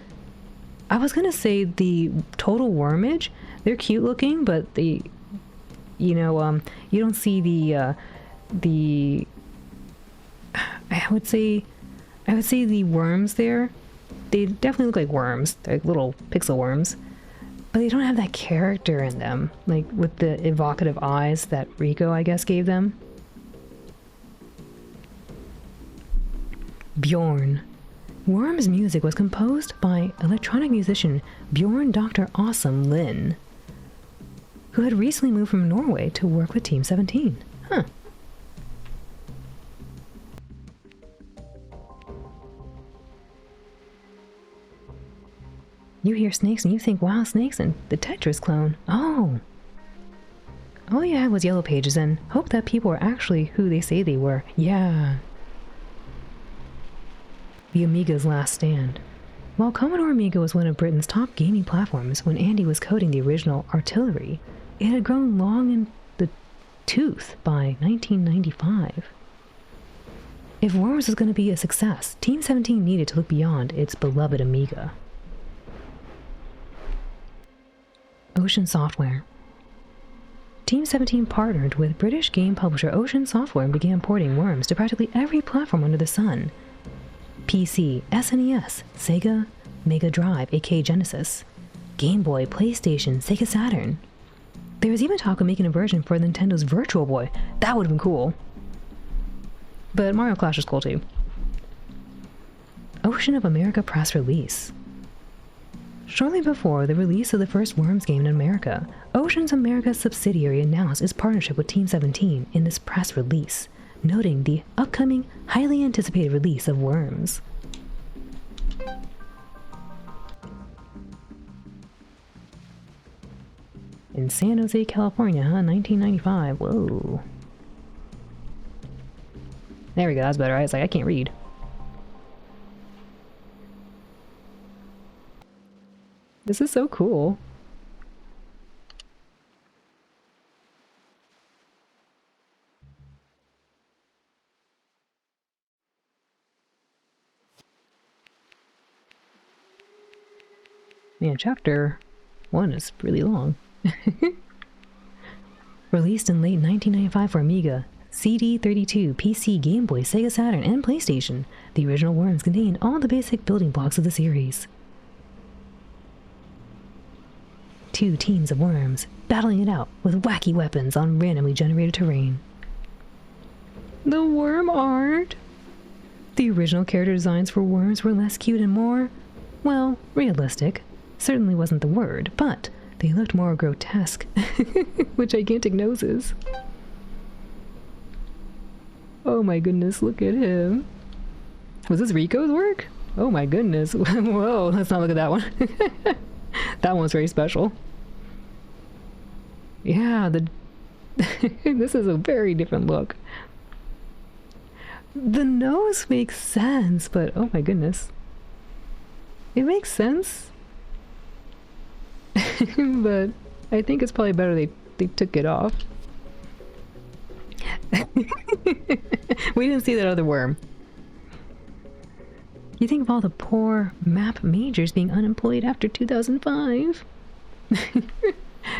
I was gonna say the Total Wormage, they're cute looking, but you don't see the I would say the worms there. They definitely look like worms. They're like little pixel worms. But they don't have that character in them, like with the evocative eyes that Rico, I guess, gave them. Bjorn. Worm's music was composed by electronic musician Bjorn Dr. Awesome Lin, who had recently moved from Norway to work with Team 17. Huh. You hear snakes and you think, wow, snakes and the Tetris clone. Oh. All you had was yellow pages and hope that people were actually who they say they were. Yeah. The Amiga's last stand. While Commodore Amiga was one of Britain's top gaming platforms when Andy was coding the original Artillery, it had grown long in the tooth by 1995. If Worms was going to be a success, Team 17 needed to look beyond its beloved Amiga. Ocean Software. Team 17 partnered with British game publisher Ocean Software and began porting Worms to practically every platform under the sun. PC, SNES, Sega, Mega Drive, aka Genesis, Game Boy, PlayStation, Sega Saturn. There was even talk of making a version for Nintendo's Virtual Boy. That would have been cool. But Mario Clash is cool too. Ocean of America press release. Shortly before the release of the first Worms game in America, Ocean's America subsidiary announced its partnership with Team 17 in this press release, noting the upcoming, highly anticipated release of Worms. In San Jose, California, 1995. Whoa. There we go, that's better. I was like, I can't read. This is so cool. Man, chapter 1 is really long. Released in late 1995 for Amiga, CD32, PC, Game Boy, Sega Saturn, and PlayStation, the original Worms contained all the basic building blocks of the series. Two teams of worms battling it out with wacky weapons on randomly generated terrain. The worm art! The original character designs for worms were less cute and more, well, realistic. Certainly wasn't the word, but they looked more grotesque, with gigantic noses. Oh my goodness, look at him. Was this Rico's work? Oh my goodness. Whoa, let's not look at that one. That one's very special. Yeah, this is a very different look. The nose makes sense, but oh my goodness. It makes sense. But I think it's probably better they took it off. We didn't see that other worm. You think of all the poor map majors being unemployed after 2005?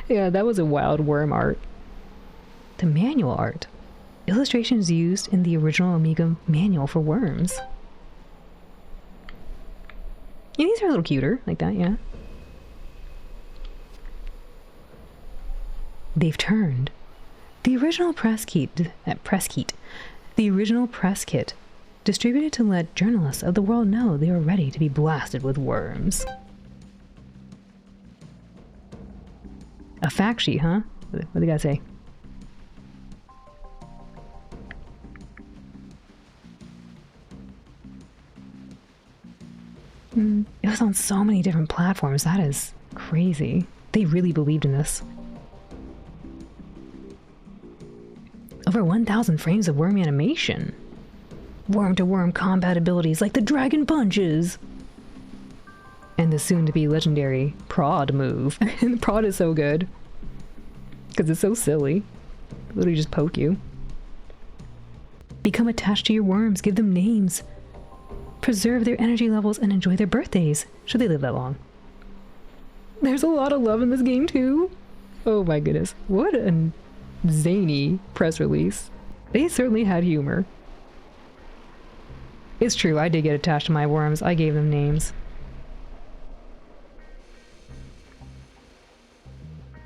Yeah, that was a wild worm art. The manual art. Illustrations used in the original Amiga manual for worms. Yeah, these are a little cuter, like that, yeah. They've turned. The original press kit, distributed to let journalists of the world know they were ready to be blasted with worms. A fact sheet, huh? What do they gotta say? It was on so many different platforms. That is crazy. They really believed in this. Over 1,000 frames of worm animation. Worm-to-worm combat abilities like the dragon punches. And the soon-to-be legendary prod move. And the prod is so good. Because it's so silly. Literally just poke you. Become attached to your worms. Give them names. Preserve their energy levels and enjoy their birthdays, should they live that long. There's a lot of love in this game too. Oh my goodness. What a zany press release. They certainly had humor. It's true, I did get attached to my worms. I gave them names.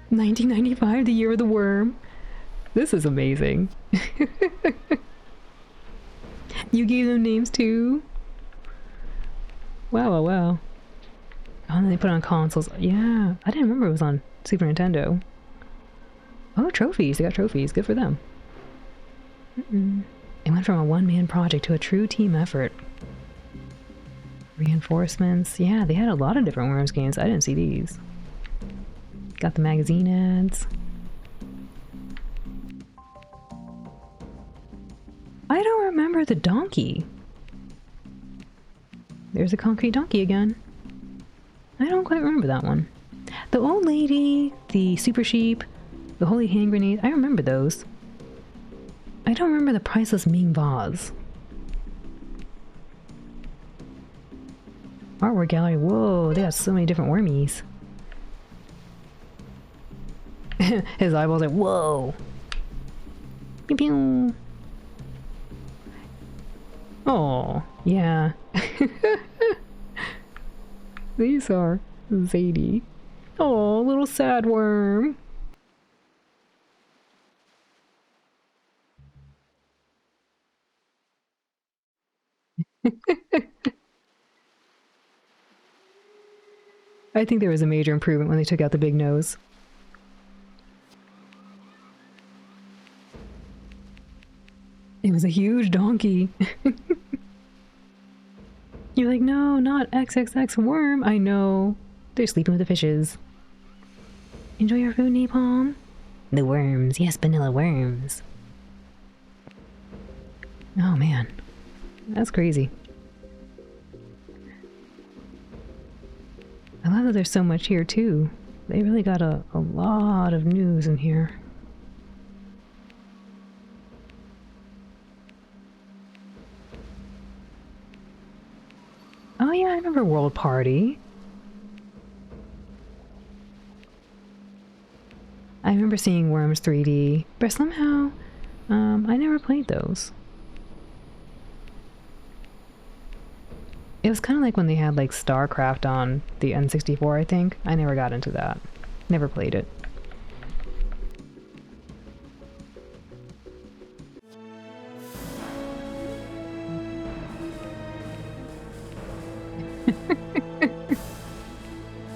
1995, the year of the worm. This is amazing. You gave them names too? Wow, wow, wow. Oh, and they put it on consoles. Yeah, I didn't remember it was on Super Nintendo. Oh, trophies. They got trophies. Good for them. It went from a one-man project to a true team effort. Reinforcements. Yeah, they had a lot of different Worms games. I didn't see these. Got the magazine ads. I don't remember the donkey. There's a concrete donkey again. I don't quite remember that one. The old lady, the super sheep, the holy hand grenade, I remember those. I don't remember the priceless Ming vase. Artwork gallery, whoa, they got so many different wormies. His eyeballs are, whoa! Pew pew! Oh, yeah. These are zany. Oh, little sad worm. I think there was a major improvement when they took out the big nose. It was a huge donkey. You're like, no, not XXX worm. I know. They're sleeping with the fishes. Enjoy your food, Napalm? The worms. Yes, vanilla worms. Oh, man. That's crazy. I love that there's so much here, too. They really got a lot of news in here. Oh yeah, I remember World Party. remember seeing Worms 3D, but somehow I never played those. It was kind of like when they had like StarCraft on the N64, I think. I never got into that. Never played it.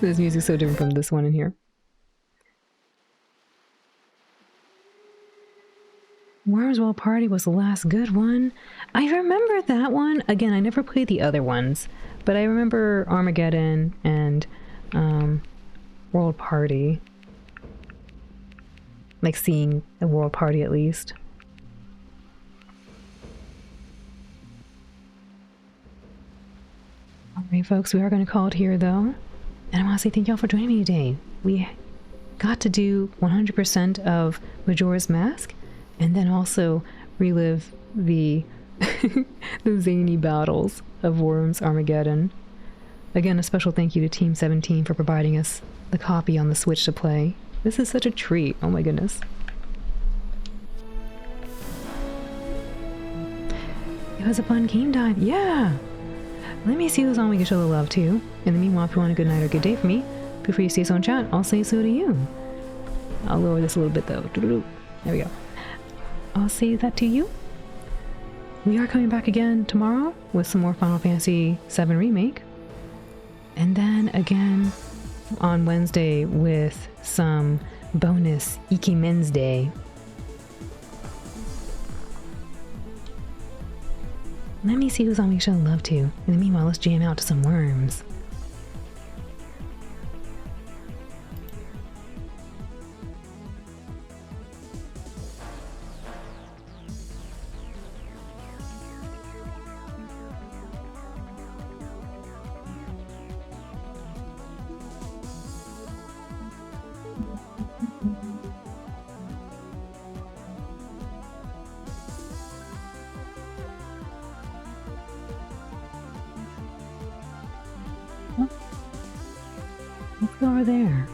This music's so different from this one in here. Worms World Party was the last good one. I remember that one. Again, I never played the other ones, but I remember Armageddon and World Party. Like seeing a World Party at least. Alright folks, we are going to call it here though. And I want to say thank y'all for joining me today. We got to do 100% of Majora's Mask, and then also relive the the zany battles of Worms Armageddon. Again, a special thank you to Team 17 for providing us the copy on the Switch to play. This is such a treat. Oh my goodness. It was a fun game dive. Yeah! Let me see who's on we can show the love to. In the meanwhile, if you want a good night or good day for me, feel free to say so in chat. I'll say so to you. I'll lower this a little bit though. There we go. I'll say that to you. We are coming back again tomorrow with some more Final Fantasy VII Remake. And then again on Wednesday with some bonus Iki Men's Day. Let me see who's on we show love to. In the meanwhile, let's jam out to some Worms. Let's go over there.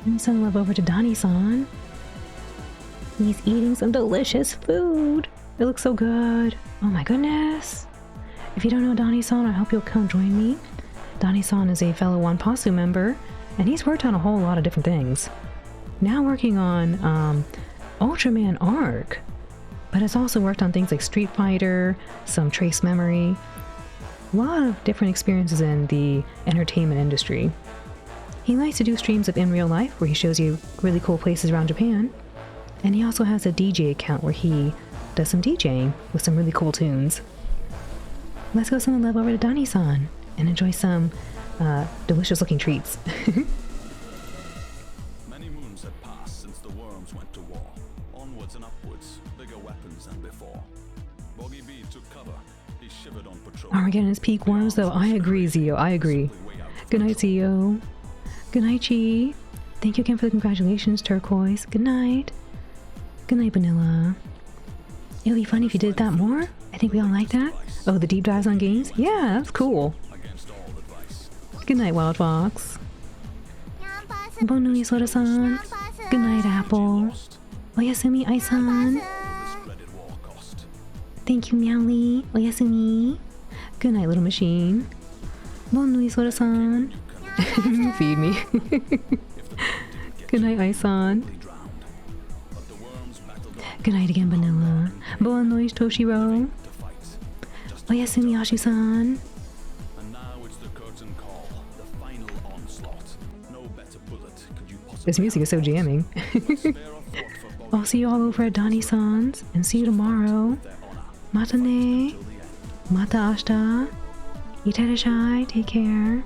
And send love over to Donnie-san. He's eating some delicious food. It looks so good. Oh my goodness. If you don't know Donnie-san, I hope you'll come join me. Donnie-san is a fellow Wanpasu member, and he's worked on a whole lot of different things. Now working on Ultraman Arc, but has also worked on things like Street Fighter, some Trace Memory, a lot of different experiences in the entertainment industry. He likes to do streams of in real life where he shows you really cool places around Japan, and he also has a DJ account where he does some DJing with some really cool tunes. Let's go send love over to Donnie-san and enjoy some delicious looking treats. Many moons had passed since the worms went to war. Onwards and upwards, bigger weapons than before. Boggy B took cover. He shivered on patrol. Armageddon is peak Worms though. I agree, Zio. I agree. Good night, Zio. Good night, Chi. Thank you again for the congratulations, Turquoise. Good night. Good night, Vanilla. It would be fun if you did that more. I think we all like that. Oh, the deep dives on games? Yeah, that's cool. Good night, Wild Fox. Bonui Soda-san. Good night, Apple. Oyasumi Ai-san. Thank you, Meowly. Oyasumi. Good night, Little Machine. Bonui Soda-san. Feed me. Good night, Ai-san. Good night again, Vanilla. Bonui Toshiro. Oyasumi Ashi-san. This music is so jamming. I'll see you all over at Donnie-san's and see you tomorrow. Mata ne. Mata ashita. Iterashai. Take care.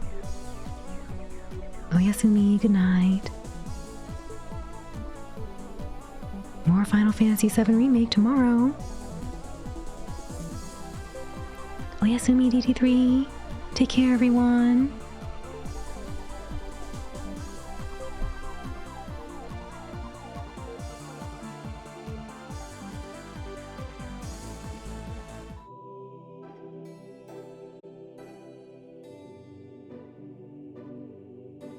Oyasumi. Good night. More Final Fantasy VII Remake tomorrow. Oyasumi DT3. Take care, everyone.